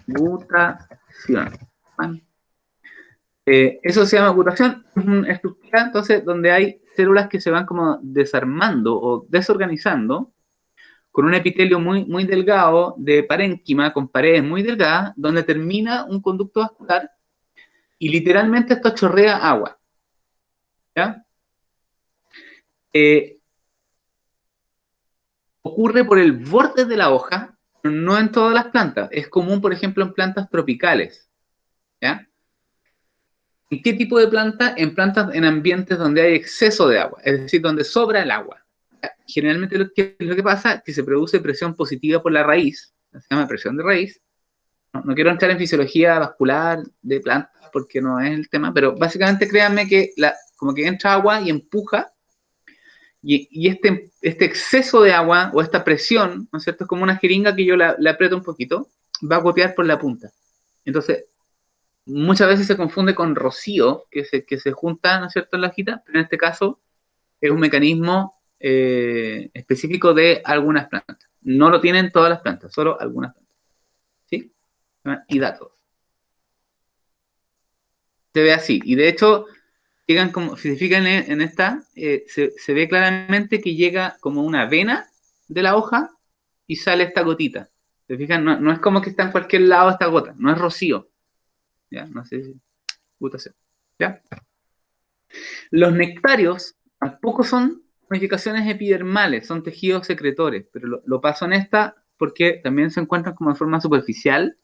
gutación. ¿Vale? Eso se llama gutación, es una estructura, entonces, donde hay células que se van como desarmando o desorganizando, con un epitelio muy, muy delgado de parénquima, con paredes muy delgadas, donde termina un conducto vascular, y literalmente esto chorrea agua. ¿Ya? Eh, Ocurre por el borde de la hoja, pero no en todas las plantas. Es común, por ejemplo, en plantas tropicales. ¿Ya? ¿En qué tipo de planta? En plantas en ambientes donde hay exceso de agua, es decir, donde sobra el agua. Generalmente lo que pasa es que se produce presión positiva por la raíz, se llama presión de raíz. No quiero entrar en fisiología vascular de plantas porque no es el tema, pero básicamente créanme que como que entra agua y empuja, y este exceso de agua o esta presión, ¿no es cierto?, es como una jeringa que yo la aprieto un poquito, va a gotear por la punta. Entonces, muchas veces se confunde con rocío, que se junta, ¿no es cierto?, en la hojita, pero en este caso es un mecanismo específico de algunas plantas. No lo tienen todas las plantas, solo algunas plantas. y datos. Se ve así. Y de hecho, llegan como, si se fijan en esta, se ve claramente que llega como una vena de la hoja y sale esta gotita. ¿Se fijan? No, no es como que está en cualquier lado esta gota, no es rocío. ¿Ya? No sé si gusta hacer. ¿Ya? Los nectarios tampoco son modificaciones epidermales, son tejidos secretores, pero lo paso en esta porque también se encuentran como de forma superficial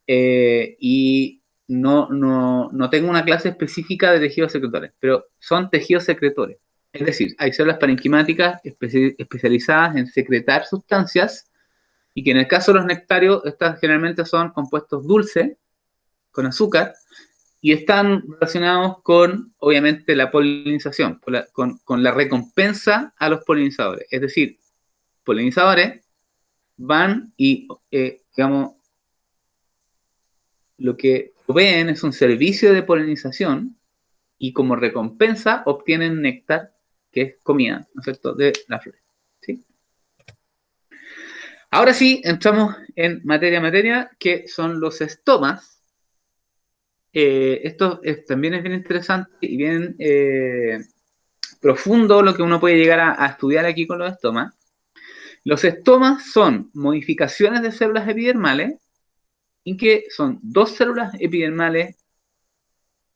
y no tengo una clase específica de tejidos secretores, pero son tejidos secretores. Es decir, hay células parenquimáticas especializadas en secretar sustancias y que en el caso de los nectarios, estas generalmente son compuestos dulces con azúcar y están relacionados con, obviamente, la polinización, con la recompensa a los polinizadores. Es decir, polinizadores van y, digamos, lo que proveen es un servicio de polinización y como recompensa obtienen néctar, que es comida, ¿no es cierto?, de la flor. ¿Sí? Ahora sí, entramos en materia, que son los estomas. Esto también es bien interesante y bien profundo lo que uno puede llegar a estudiar aquí con los estomas. Los estomas son modificaciones de células epidermales y que son dos células epidermales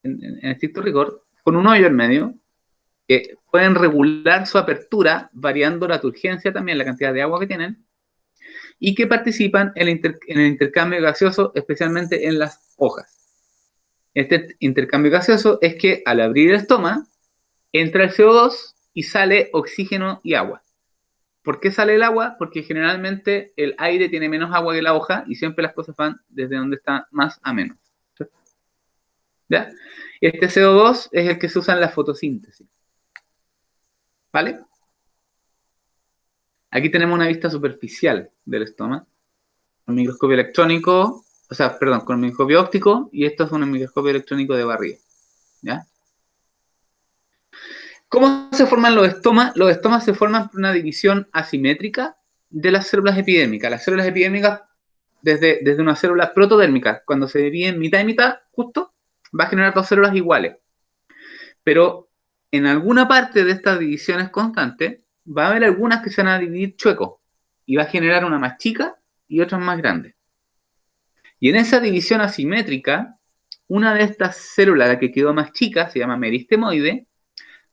en estricto rigor, con un hoyo en medio, que pueden regular su apertura variando la turgencia también, la cantidad de agua que tienen, y que participan en el intercambio gaseoso, especialmente en las hojas. Este intercambio gaseoso es que al abrir el estoma, entra el CO2 y sale oxígeno y agua. ¿Por qué sale el agua? Porque generalmente el aire tiene menos agua que la hoja y siempre las cosas van desde donde está más a menos. ¿Ya? Este CO2 es el que se usa en la fotosíntesis. ¿Vale? Aquí tenemos una vista superficial del estoma, con microscopio electrónico, o sea, perdón, con microscopio óptico, y esto es un microscopio electrónico de barriga. ¿Ya? ¿Cómo se forman los estomas? Los estomas se forman por una división asimétrica de las células epidérmicas. Las células epidérmicas, desde una célula protodérmica, cuando se divide en mitad y mitad, justo, va a generar dos células iguales. Pero en alguna parte de estas divisiones constantes, va a haber algunas que se van a dividir chuecos y va a generar una más chica y otras más grandes. Y en esa división asimétrica, una de estas células, la que quedó más chica, se llama meristemoide,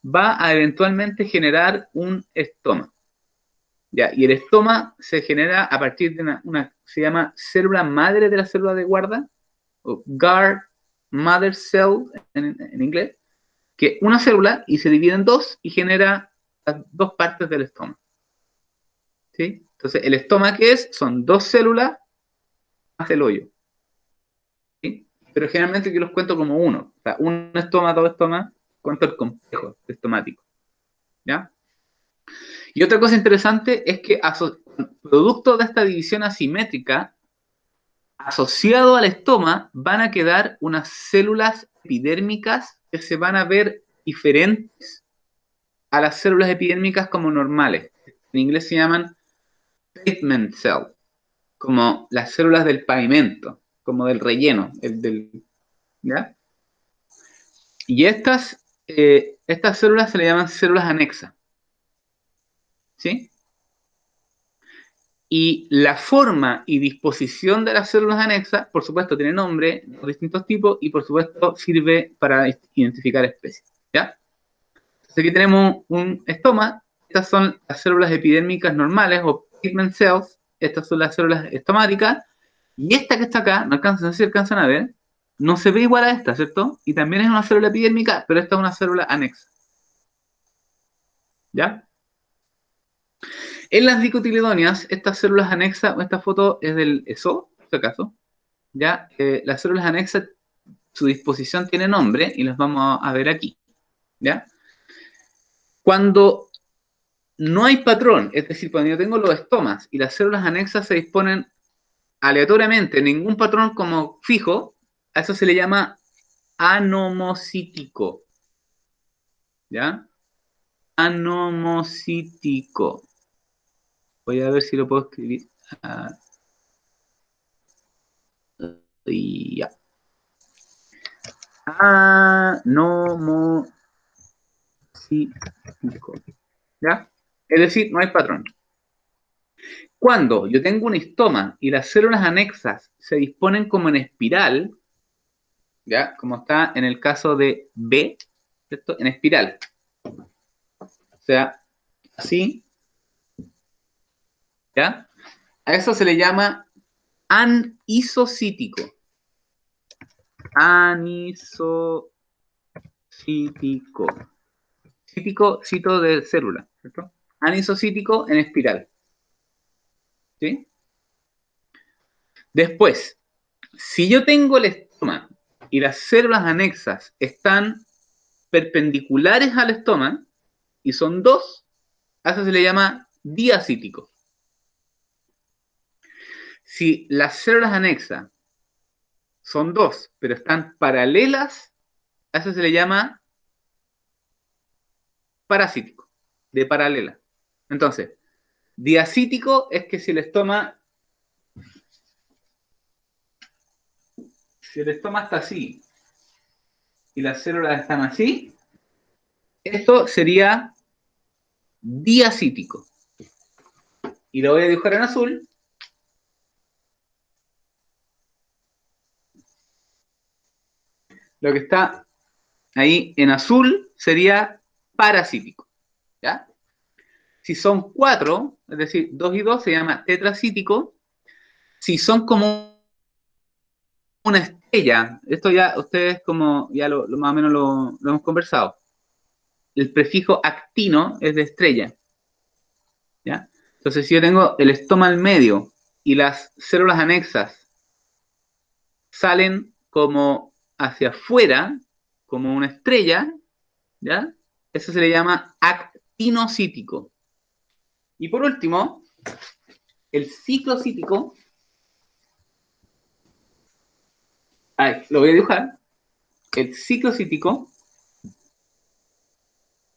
va a eventualmente generar un estoma. ¿Ya? Y el estoma se genera a partir de se llama célula madre de la célula de guarda, o guard mother cell en inglés, que una célula y se divide en dos y genera las dos partes del estoma. ¿Sí? Entonces, el estoma, ¿qué es? Son dos células más el hoyo. ¿Sí? Pero generalmente yo los cuento como uno. O sea, un estoma, dos estomas, cuento el complejo estomático. ¿Ya? Y otra cosa interesante es que producto de esta división asimétrica, asociado al estoma, van a quedar unas células epidérmicas que se van a ver diferentes a las células epidérmicas como normales. En inglés se llaman pavement cell, como las células del pavimento, como del relleno, ¿ya? Y estas células se le llaman células anexas, ¿sí? Y la forma y disposición de las células anexas, por supuesto, tiene nombre, de distintos tipos, y por supuesto sirve para identificar especies, ¿ya? Entonces aquí tenemos un estoma, estas son las células epidérmicas normales o pigment cells, estas son las células estomáticas, y esta que está acá, no sé si alcanzan a ver, no se ve igual a esta, ¿cierto? Y también es una célula epidérmica, pero esta es una célula anexa, ¿ya? En las dicotiledóneas, estas células anexas, esta foto es del ESO, por si acaso, ¿ya? Las células anexas, su disposición tiene nombre y las vamos a ver aquí, ¿ya? Cuando no hay patrón, es decir, cuando yo tengo los estomas y las células anexas se disponen aleatoriamente, ningún patrón como fijo, a eso se le llama anomocítico, ¿ya? Anomocítico. Voy a ver si lo puedo escribir. Y ya. Anomocítico. ¿Ya? Es decir, no hay patrón. Cuando yo tengo un histoma y las células anexas se disponen como en espiral, ¿ya? Como está en el caso de B, ¿cierto? En espiral. O sea, así, ¿ya? A eso se le llama anisocítico. Anisocítico. Cítico, cito de célula, ¿cierto? Anisocítico en espiral. ¿Sí? Después, si yo tengo el estoma y las células anexas están perpendiculares al estoma y son dos, a eso se le llama diacítico. Si las células anexas son dos, pero están paralelas, a eso se le llama parasítico, de paralela. Entonces, diacítico es que si el estoma está así y las células están así, esto sería diacítico. Y lo voy a dibujar en azul. Lo que está ahí en azul sería parasítico. ¿Ya? Si son cuatro, es decir, 2 y 2, se llama tetracítico. Si son como una estrella, esto ya ustedes como ya más o menos lo hemos conversado. El prefijo actino es de estrella. ¿Ya? Entonces, si yo tengo el estoma al medio y las células anexas salen como hacia afuera, como una estrella, ¿ya? Eso se le llama actinocítico. Y por último, el ciclocítico, lo voy a dibujar. El ciclocítico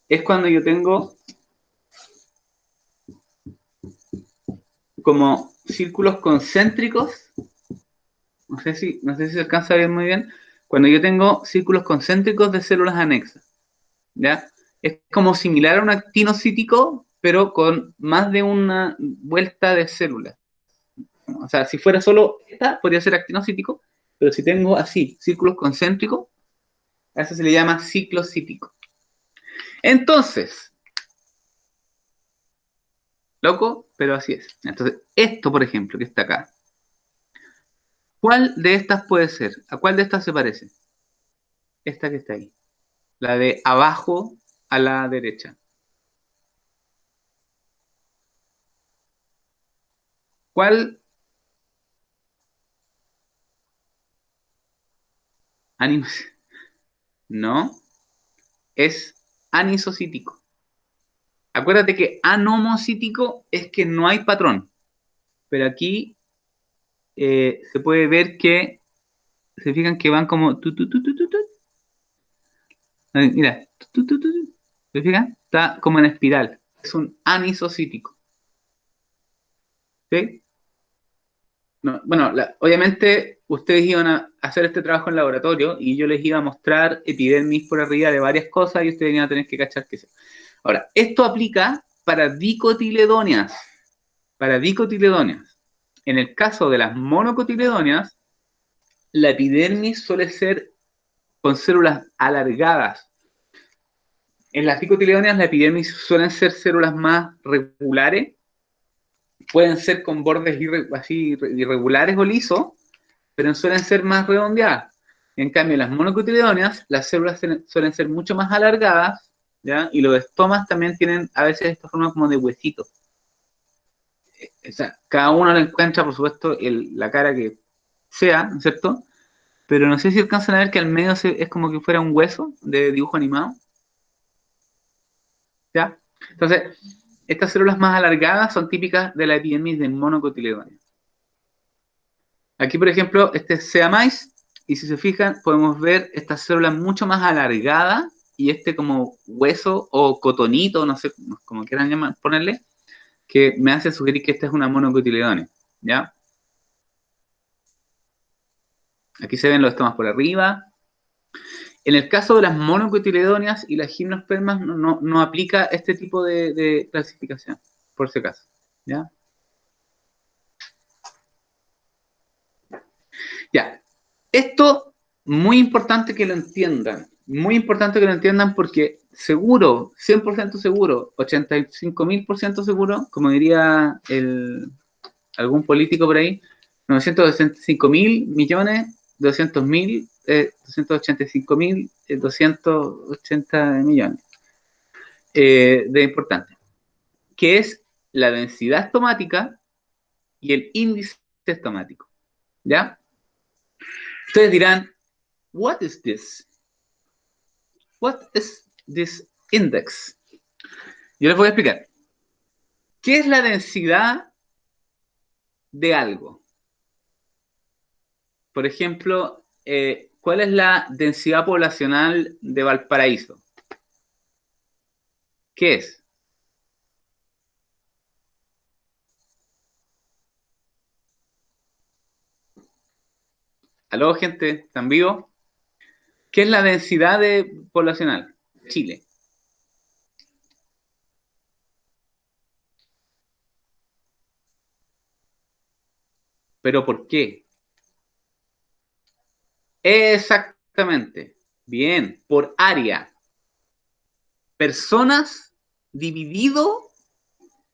es cuando yo tengo como círculos concéntricos, no sé si se alcanza a ver muy bien, cuando yo tengo círculos concéntricos de células anexas, ¿ya? Es como similar a un actinocítico, pero con más de una vuelta de células. O sea, si fuera solo esta, podría ser actinocítico, pero si tengo así, círculos concéntricos, a eso se le llama ciclocítico. Entonces, loco, pero así es. Entonces, esto, por ejemplo, que está acá, ¿cuál de estas puede ser? ¿A cuál de estas se parece? Esta que está ahí. La de abajo a la derecha. ¿Cuál? No, es anisocítico. Acuérdate que anomocítico es que no hay patrón. Pero aquí se puede ver que, se fijan que van como... Mira, ¿se fijan? Está como en espiral. Es un anisocítico. ¿Sí? No, bueno, obviamente ustedes iban a hacer este trabajo en laboratorio y yo les iba a mostrar epidermis por arriba de varias cosas y ustedes iban a tener que cachar qué es. Ahora, esto aplica para dicotiledóneas. Para dicotiledóneas. En el caso de las monocotiledóneas, la epidermis suele ser con células alargadas. En las dicotiledóneas, la epidermis suelen ser células más regulares, pueden ser con bordes así irregulares o lisos, pero suelen ser más redondeadas. En cambio, en las monocotiledóneas, las células suelen ser mucho más alargadas, ¿ya? Y los estomas también tienen a veces esta forma como de huesito. O sea, cada uno le encuentra, por supuesto, la cara que sea, ¿no es cierto? Pero no sé si alcanzan a ver que al medio es como que fuera un hueso de dibujo animado, ¿ya? Entonces, estas células más alargadas son típicas de la epidermis de monocotiledóneas. Aquí, por ejemplo, este es Seamais, y si se fijan, podemos ver estas células mucho más alargadas y este como hueso o cotonito, no sé, como quieran ponerle, que me hace sugerir que esta es una monocotiledónea, ¿ya? Aquí se ven los estomas por arriba. En el caso de las monocotiledóneas y las gimnospermas no aplica este tipo de clasificación, por si acaso. ¿Ya? Ya. Esto, muy importante que lo entiendan. Muy importante que lo entiendan porque seguro, 100% seguro, 85.000% seguro, como diría algún político por ahí, 965.000.000.000, 200.000, 285.000, 280 millones de importante, que es la densidad estomática y el índice estomático. ¿Ya? Ustedes dirán, what is this? What is this index? Yo les voy a explicar. ¿Qué es la densidad de algo? Por ejemplo, ¿cuál es la densidad poblacional de Valparaíso? ¿Qué es? ¿Aló, gente? ¿Están vivos? ¿Qué es la densidad poblacional? Chile. ¿Pero por qué? Exactamente. Bien, por área. Personas dividido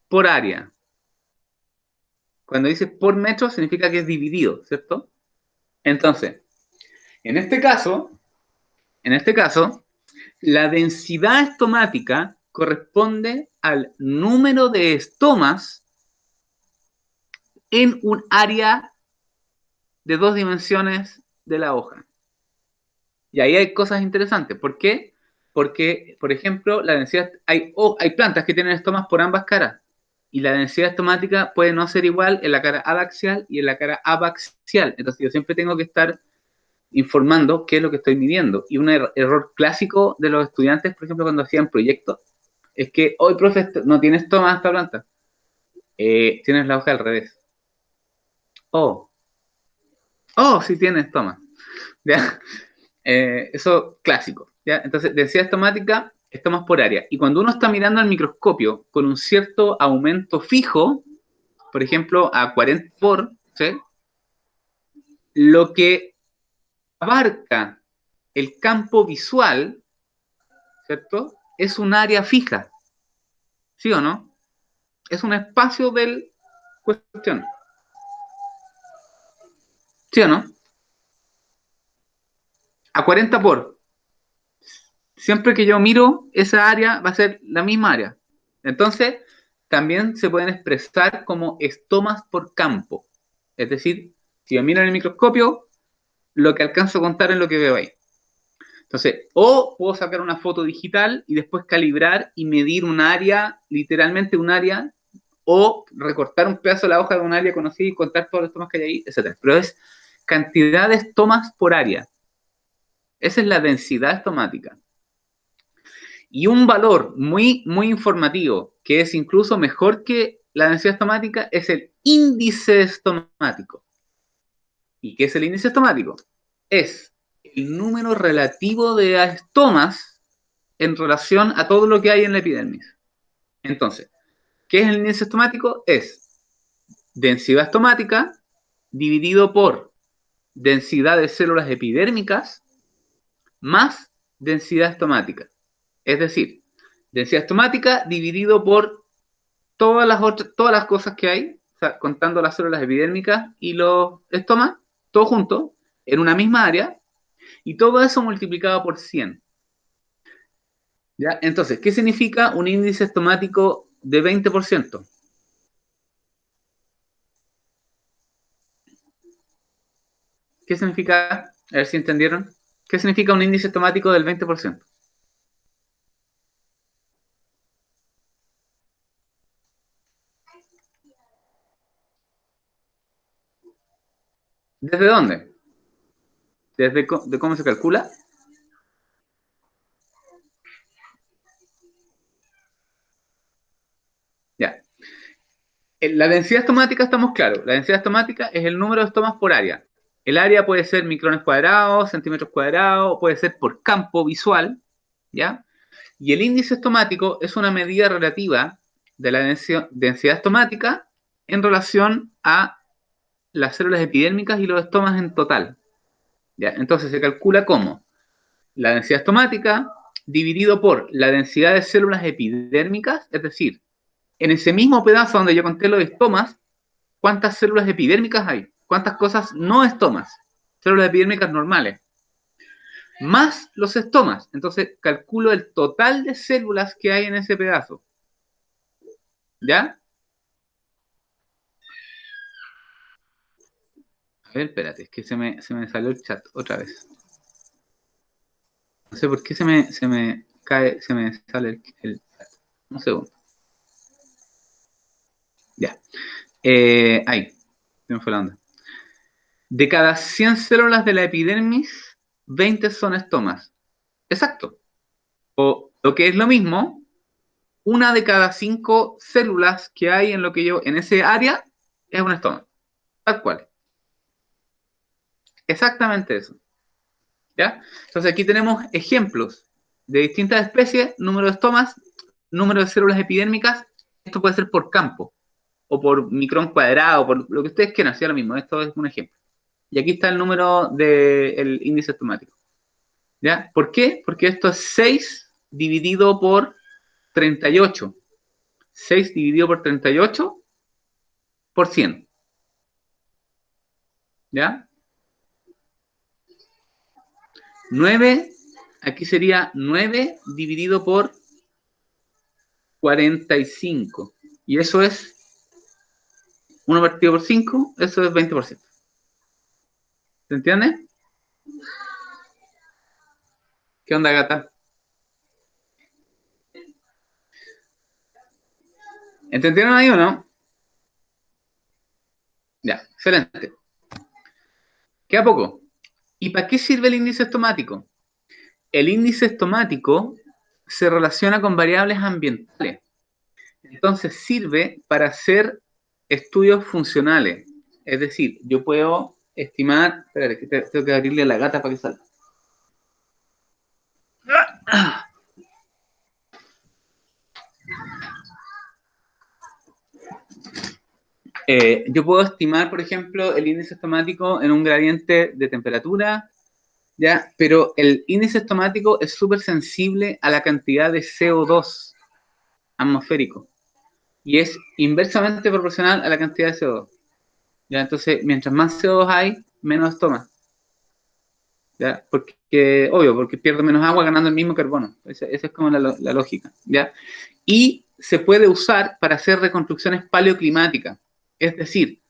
por área. Cuando dice por metro significa que es dividido, ¿cierto? Entonces, en este caso, en este caso, la densidad estomática corresponde al número de estomas en un área de 2 dimensiones de la hoja. Y ahí hay cosas interesantes. ¿Por qué? Porque, por ejemplo, la densidad, hay plantas que tienen estomas por ambas caras. Y la densidad estomática puede no ser igual en la cara adaxial y en la cara abaxial. Entonces yo siempre tengo que estar informando qué es lo que estoy midiendo. Y un error clásico de los estudiantes, por ejemplo, cuando hacían proyectos, es que hoy, profe, no tienes estoma esta planta. Tienes la hoja al revés. Oh, oh, sí tienes estoma. ¿Ya? Eso clásico. ¿Ya? Entonces, densidad estomática, estomas por área. Y cuando uno está mirando al microscopio con un cierto aumento fijo, por ejemplo, a 40 por, ¿sí? Lo que abarca el campo visual, ¿cierto? Es un área fija, ¿sí o no? Es un espacio del cuestión, ¿sí o no? A 40 por. Siempre que yo miro esa área, va a ser la misma área. Entonces, también se pueden expresar como estomas por campo. Es decir, si yo miro en el microscopio, lo que alcanzo a contar es lo que veo ahí. Entonces, o puedo sacar una foto digital y después calibrar y medir un área, literalmente un área, o recortar un pedazo de la hoja de un área conocida y contar todos los tomas que hay ahí, etc. Pero es cantidad de estomas por área. Esa es la densidad estomática. Y un valor muy, muy informativo, que es incluso mejor que la densidad estomática, es el índice estomático. ¿Y qué es el índice estomático? Es el número relativo de estomas en relación a todo lo que hay en la epidermis. Entonces, ¿qué es el índice estomático? Es densidad estomática dividido por densidad de células epidérmicas más densidad estomática. Es decir, densidad estomática dividido por todas las cosas que hay, o sea, contando las células epidérmicas y los estomas, todo junto, en una misma área, y todo eso multiplicado por 100. ¿Ya? Entonces, ¿qué significa un índice estomático de 20%? ¿Qué significa? A ver si entendieron. ¿Qué significa un índice estomático del 20%? ¿Desde dónde? ¿De cómo se calcula? Ya. En la densidad estomática estamos claros. La densidad estomática es el número de estomas por área. El área puede ser micrones cuadrados, centímetros cuadrados, puede ser por campo visual, ¿ya? Y el índice estomático es una medida relativa de la densidad estomática en relación a las células epidérmicas y los estomas en total, ¿ya? Entonces se calcula como la densidad estomática dividido por la densidad de células epidérmicas, es decir, en ese mismo pedazo donde yo conté los estomas, ¿cuántas células epidérmicas hay? ¿Cuántas cosas no estomas? Células epidérmicas normales. Más los estomas. Entonces, calculo el total de células que hay en ese pedazo. ¿Ya? A ver, espérate, es que se me salió el chat otra vez. No sé por qué se me cae, se me sale el chat. Un segundo. Ya. Ahí. Se me fue la onda. De cada 100 células de la epidermis, 20 son estomas. Exacto. O lo que es lo mismo, una de cada 5 células que hay en lo que yo, en ese área, es un estoma. Tal cual. Exactamente eso. ¿Ya? Entonces aquí tenemos ejemplos de distintas especies, número de estomas, número de células epidérmicas. Esto puede ser por campo, o por micrón cuadrado, por lo que ustedes quieran, sea lo mismo. Esto es un ejemplo. Y aquí está el número del índice estomático. ¿Ya? ¿Por qué? Porque esto es 6 dividido por 38. 6 dividido por 38 por 100. ¿Ya? 9, aquí sería 9 dividido por 45. Y eso es 1 partido por 5, eso es 20%. ¿Se entiende? ¿Qué onda, gata? ¿Entendieron ahí o no? Ya, excelente. Queda poco. ¿Y para qué sirve el índice estomático? El índice estomático se relaciona con variables ambientales. Entonces sirve para hacer estudios funcionales. Es decir, yo puedo estimar... Espérate, que tengo que abrirle a la gata para que salga. Yo puedo estimar, por ejemplo, el índice estomático en un gradiente de temperatura, ¿ya? Pero el índice estomático es súper sensible a la cantidad de CO2 atmosférico y es inversamente proporcional a la cantidad de CO2. ¿Ya? Entonces, mientras más CO2 hay, menos toma. ¿Ya? Porque, obvio, porque pierde menos agua ganando el mismo carbono. Esa es como la lógica. ¿Ya? Y se puede usar para hacer reconstrucciones paleoclimáticas. Es decir,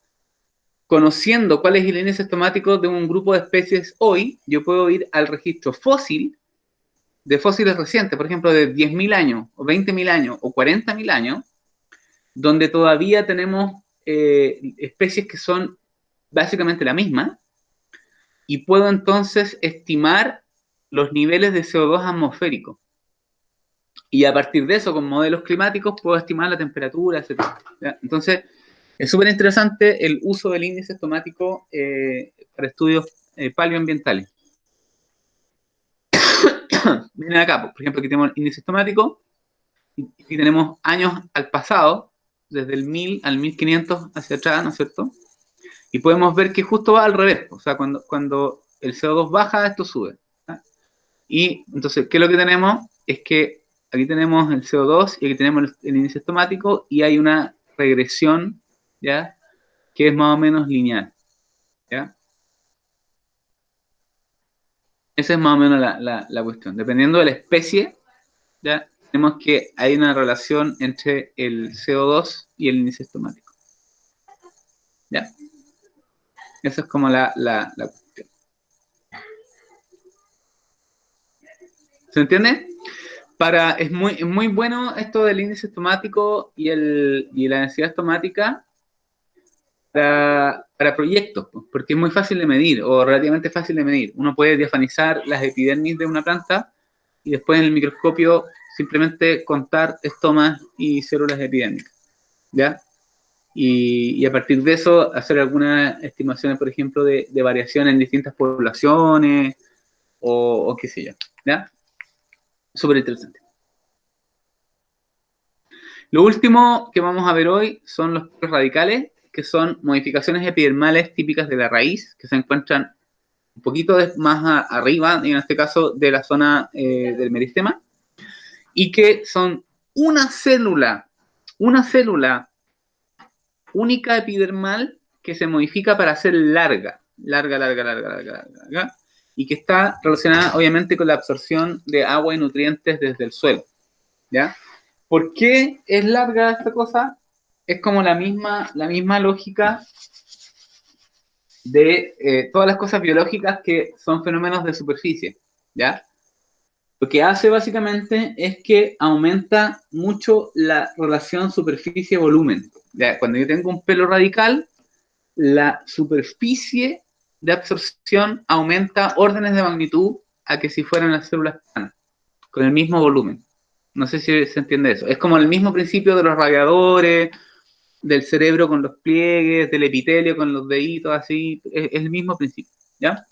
conociendo cuál es el índice estomático de un grupo de especies hoy, yo puedo ir al registro fósil de fósiles recientes, por ejemplo, de 10.000 años, o 20.000 años, o 40.000 años, donde todavía tenemos especies que son básicamente la misma, y puedo entonces estimar los niveles de CO2 atmosférico. Y a partir de eso, con modelos climáticos, puedo estimar la temperatura, etc. ¿Ya? Entonces, es súper interesante el uso del índice estomático para estudios paleoambientales. Miren acá, por ejemplo, aquí tenemos el índice estomático y tenemos años al pasado, desde el 1000 al 1500 hacia atrás, ¿no es cierto? Y podemos ver que justo va al revés, o sea, cuando el CO2 baja, esto sube. ¿Ah? Y entonces, ¿qué es lo que tenemos? Es que aquí tenemos el CO2 y aquí tenemos el índice estomático y hay una regresión, ¿ya? Que es más o menos lineal, ¿ya? Esa es más o menos la cuestión. Dependiendo de la especie, ¿ya? Tenemos que hay una relación entre el CO2 y el índice estomático, ¿ya? Esa es como la cuestión. ¿Se entiende? Es muy bueno esto del índice estomático y la densidad estomática para proyectos, porque es muy fácil de medir, o relativamente fácil de medir. Uno puede diafanizar las epidermis de una planta y después en el microscopio simplemente contar estomas y células epidérmicas, ¿ya? y a partir de eso hacer algunas estimaciones, por ejemplo, de variación en distintas poblaciones o qué sé yo, ¿ya? Súper interesante. Lo último que vamos a ver hoy son los pelos radicales, que son modificaciones epidermales típicas de la raíz, que se encuentran un poquito más arriba, en este caso de la zona del meristema, y que son una célula única epidermal que se modifica para ser larga, y que está relacionada obviamente con la absorción de agua y nutrientes desde el suelo, ¿ya? ¿Por qué es larga esta cosa? Es como la misma lógica de todas las cosas biológicas que son fenómenos de superficie, ¿ya? Lo que hace básicamente es que aumenta mucho la relación superficie-volumen. Cuando yo tengo un pelo radical, la superficie de absorción aumenta órdenes de magnitud a que si fueran las células planas, con el mismo volumen. No sé si se entiende eso. Es como el mismo principio de los radiadores, del cerebro con los pliegues, del epitelio con los deditos, así. Es el mismo principio, ¿ya?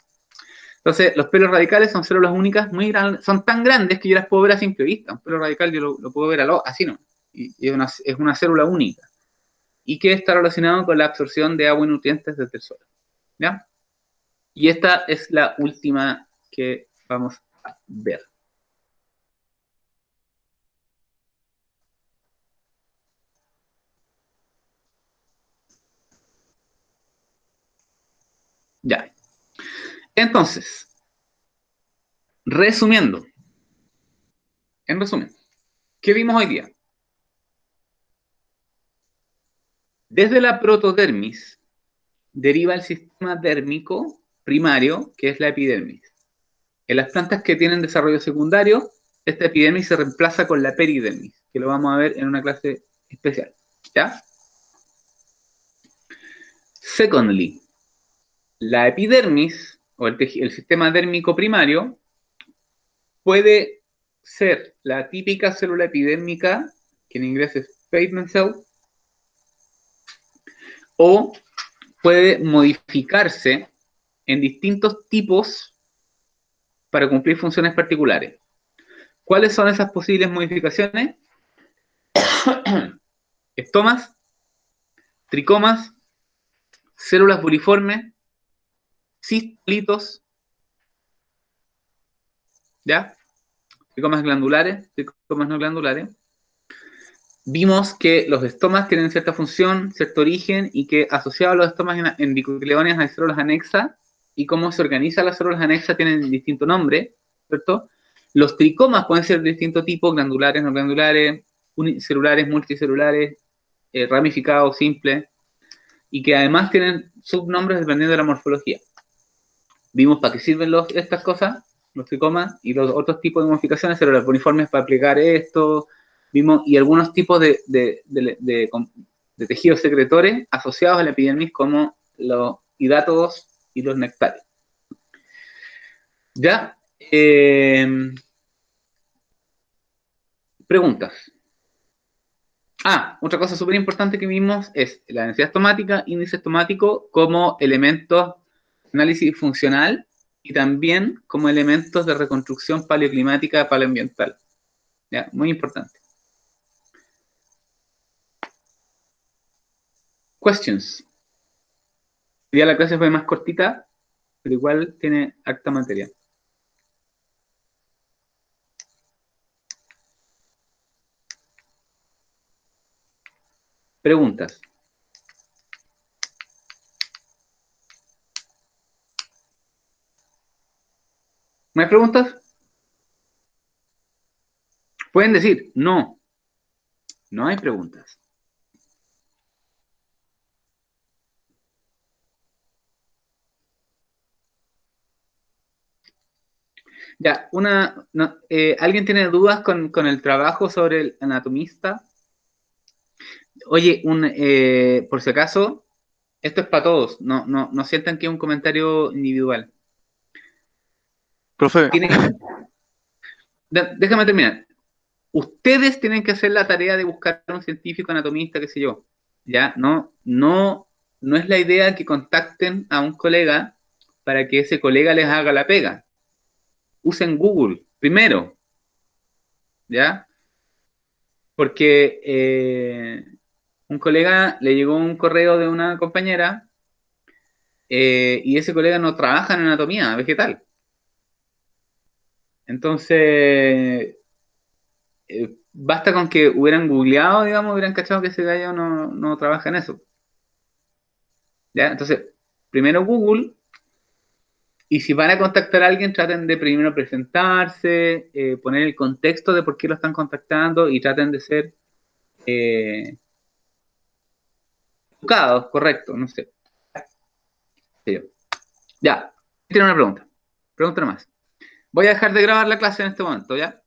Entonces, los pelos radicales son células únicas muy grandes, son tan grandes que yo las puedo ver a simple vista. Un pelo radical yo lo puedo ver así, ¿no? Y es una célula única. Y que está relacionado con la absorción de agua y nutrientes desde el suelo, ¿ya? Y esta es la última que vamos a ver. Ya. Entonces, resumiendo, en resumen, ¿qué vimos hoy día? Desde la protodermis deriva el sistema dérmico primario, que es la epidermis. En las plantas que tienen desarrollo secundario, esta epidermis se reemplaza con la peridermis, que lo vamos a ver en una clase especial, ¿ya? Secondly, la epidermis, o el sistema dérmico primario, puede ser la típica célula epidérmica, que en inglés es pavement cell, o puede modificarse en distintos tipos para cumplir funciones particulares. ¿Cuáles son esas posibles modificaciones? Estomas, tricomas, células buliformes, cistolitos, ¿ya? Tricomas glandulares, tricomas no glandulares. Vimos que los estomas tienen cierta función, cierto origen, y que asociados a los estomas en dicotiledonias hay células anexas, y cómo se organizan las células anexas tienen distinto nombre, ¿cierto? Los tricomas pueden ser de distinto tipo, glandulares, no glandulares, unicelulares, multicelulares, ramificados, simples, y que además tienen subnombres dependiendo de la morfología. Vimos para qué sirven estas cosas, los tricomas, y los otros tipos de modificaciones, células uniformes para aplicar esto, vimos, y algunos tipos de tejidos secretores asociados a la epidermis, como los hidátodos y los nectarios. Ya, preguntas. Otra cosa súper importante que vimos es la densidad estomática, índice estomático como elementos de análisis funcional y también como elementos de reconstrucción paleoclimática paleoambiental. ¿Ya? Muy importante. Questions. Hoy día la clase fue más cortita, pero igual tiene harta materia. Preguntas. ¿No hay preguntas? Pueden decir, no, no hay preguntas. Ya, ¿alguien tiene dudas con el trabajo sobre el anatomista? Oye, por si acaso, esto es para todos, no sientan que es un comentario individual. Profe, Déjame terminar. Ustedes tienen que hacer la tarea de buscar a un científico anatomista, qué sé yo. ya, no es la idea que contacten a un colega para que ese colega les haga la pega. Usen Google primero, ¿ya? Porque un colega le llegó un correo de una compañera y ese colega no trabaja en anatomía vegetal. Entonces, basta con que hubieran googleado, digamos, hubieran cachado que ese gallo no trabaja en eso. ¿Ya? Entonces, primero Google, y si van a contactar a alguien, traten de primero presentarse, poner el contexto de por qué lo están contactando y traten de ser eh, educados, correcto, no sé. Sí. Ya, tiene una pregunta. Pregunta más. Voy a dejar de grabar la clase en este momento, ¿ya?